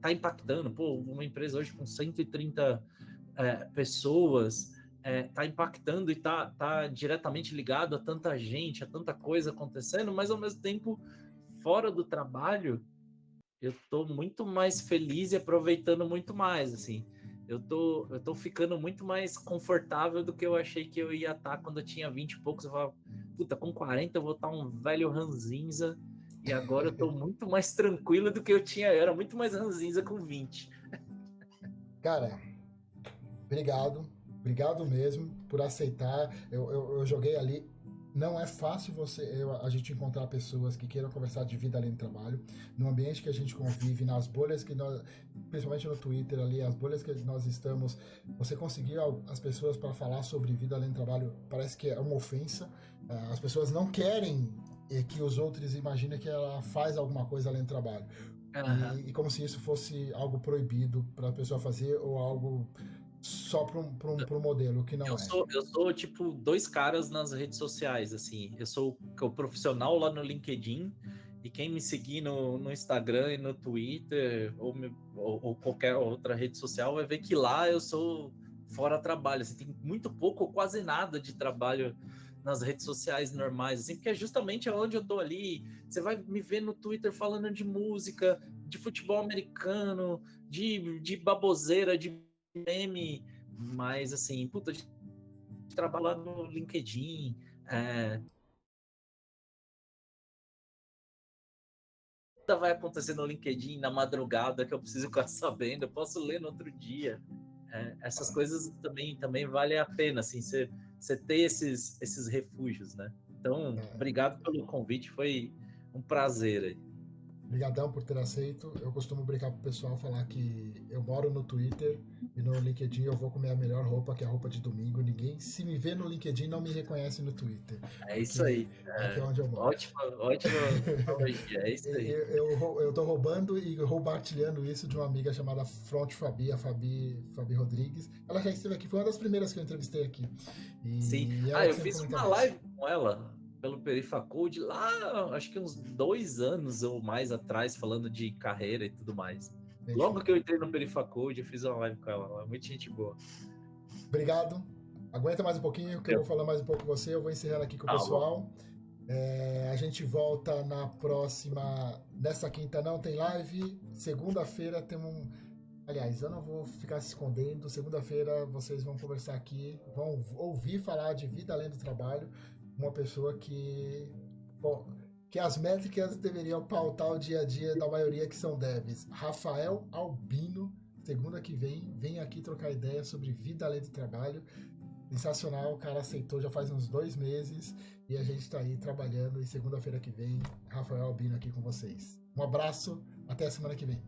tá impactando. Pô, uma empresa hoje com 130 pessoas, tá impactando e tá diretamente ligado a tanta gente, a tanta coisa acontecendo, mas ao mesmo tempo, fora do trabalho, eu tô muito mais feliz e aproveitando muito mais, assim. Eu tô ficando muito mais confortável do que eu achei que eu ia estar quando eu tinha 20 e poucos. Eu falava, puta, com 40 eu vou estar um velho ranzinza, e agora eu tô muito mais tranquilo do que eu tinha. Eu era muito mais ranzinza com 20. Cara, obrigado. Obrigado mesmo por aceitar. Eu joguei ali. Não é fácil a gente encontrar pessoas que queiram conversar de vida além do trabalho. No ambiente que a gente convive, nas bolhas que nós, principalmente no Twitter ali, as bolhas que nós estamos, você conseguir as pessoas para falar sobre vida além do trabalho parece que é uma ofensa. As pessoas não querem que os outros imaginem que ela faz alguma coisa além do trabalho. Aham. E como se isso fosse algo proibido para a pessoa fazer ou algo só para um modelo, o que não é. Eu sou, tipo, dois caras nas redes sociais, assim. Eu sou o profissional lá no LinkedIn, e quem me seguir no Instagram e no Twitter, ou qualquer outra rede social, vai ver que lá eu sou fora trabalho. Assim, tem muito pouco ou quase nada de trabalho nas redes sociais normais, assim, porque é justamente onde eu tô ali. Você vai me ver no Twitter falando de música, de futebol americano, de baboseira, de meme, mas assim, puta, de trabalhar no LinkedIn, nada vai acontecer no LinkedIn na madrugada que eu preciso ficar sabendo, eu posso ler no outro dia. Essas coisas também vale a pena, assim, você ter esses refúgios, né? Então, obrigado pelo convite, foi um prazer aí. Obrigadão por ter aceito. Eu costumo brincar pro pessoal, falar que eu moro no Twitter e no LinkedIn eu vou comer a melhor roupa, que é a roupa de domingo. Ninguém, se me vê no LinkedIn, não me reconhece no Twitter. É isso Aqui, aí. aqui é onde eu moro. Ótima analogia, é isso aí. Eu tô roubando e roubartilhando isso de uma amiga chamada Front Fabi, a Fabi Rodrigues. Ela já esteve aqui, foi uma das primeiras que eu entrevistei aqui. Sim. E ela Eu que sempre fiz comenta uma mais. live com ela pelo Perifacode lá, acho que uns 2 anos ou mais atrás, falando de carreira e tudo mais. Gente Logo fina. que eu entrei no Perifacode, eu fiz uma live com ela. Ela é muito gente boa. Obrigado. Aguenta mais um pouquinho, que eu Meu, vou falar mais um pouco com você. Eu vou encerrando aqui com o tá bom. pessoal. A gente volta na próxima. Nessa quinta não tem live. Segunda-feira tem um. Aliás, eu não vou ficar se escondendo. Segunda-feira vocês vão conversar aqui, vão ouvir falar de vida além do trabalho. Uma pessoa que. Bom, que as métricas deveriam pautar o dia a dia da maioria que são devs. Rafael Albino, segunda que vem aqui trocar ideia sobre vida além do trabalho. Sensacional, o cara aceitou já faz uns 2 meses e a gente está aí trabalhando. E segunda-feira que vem, Rafael Albino aqui com vocês. Um abraço, até a semana que vem.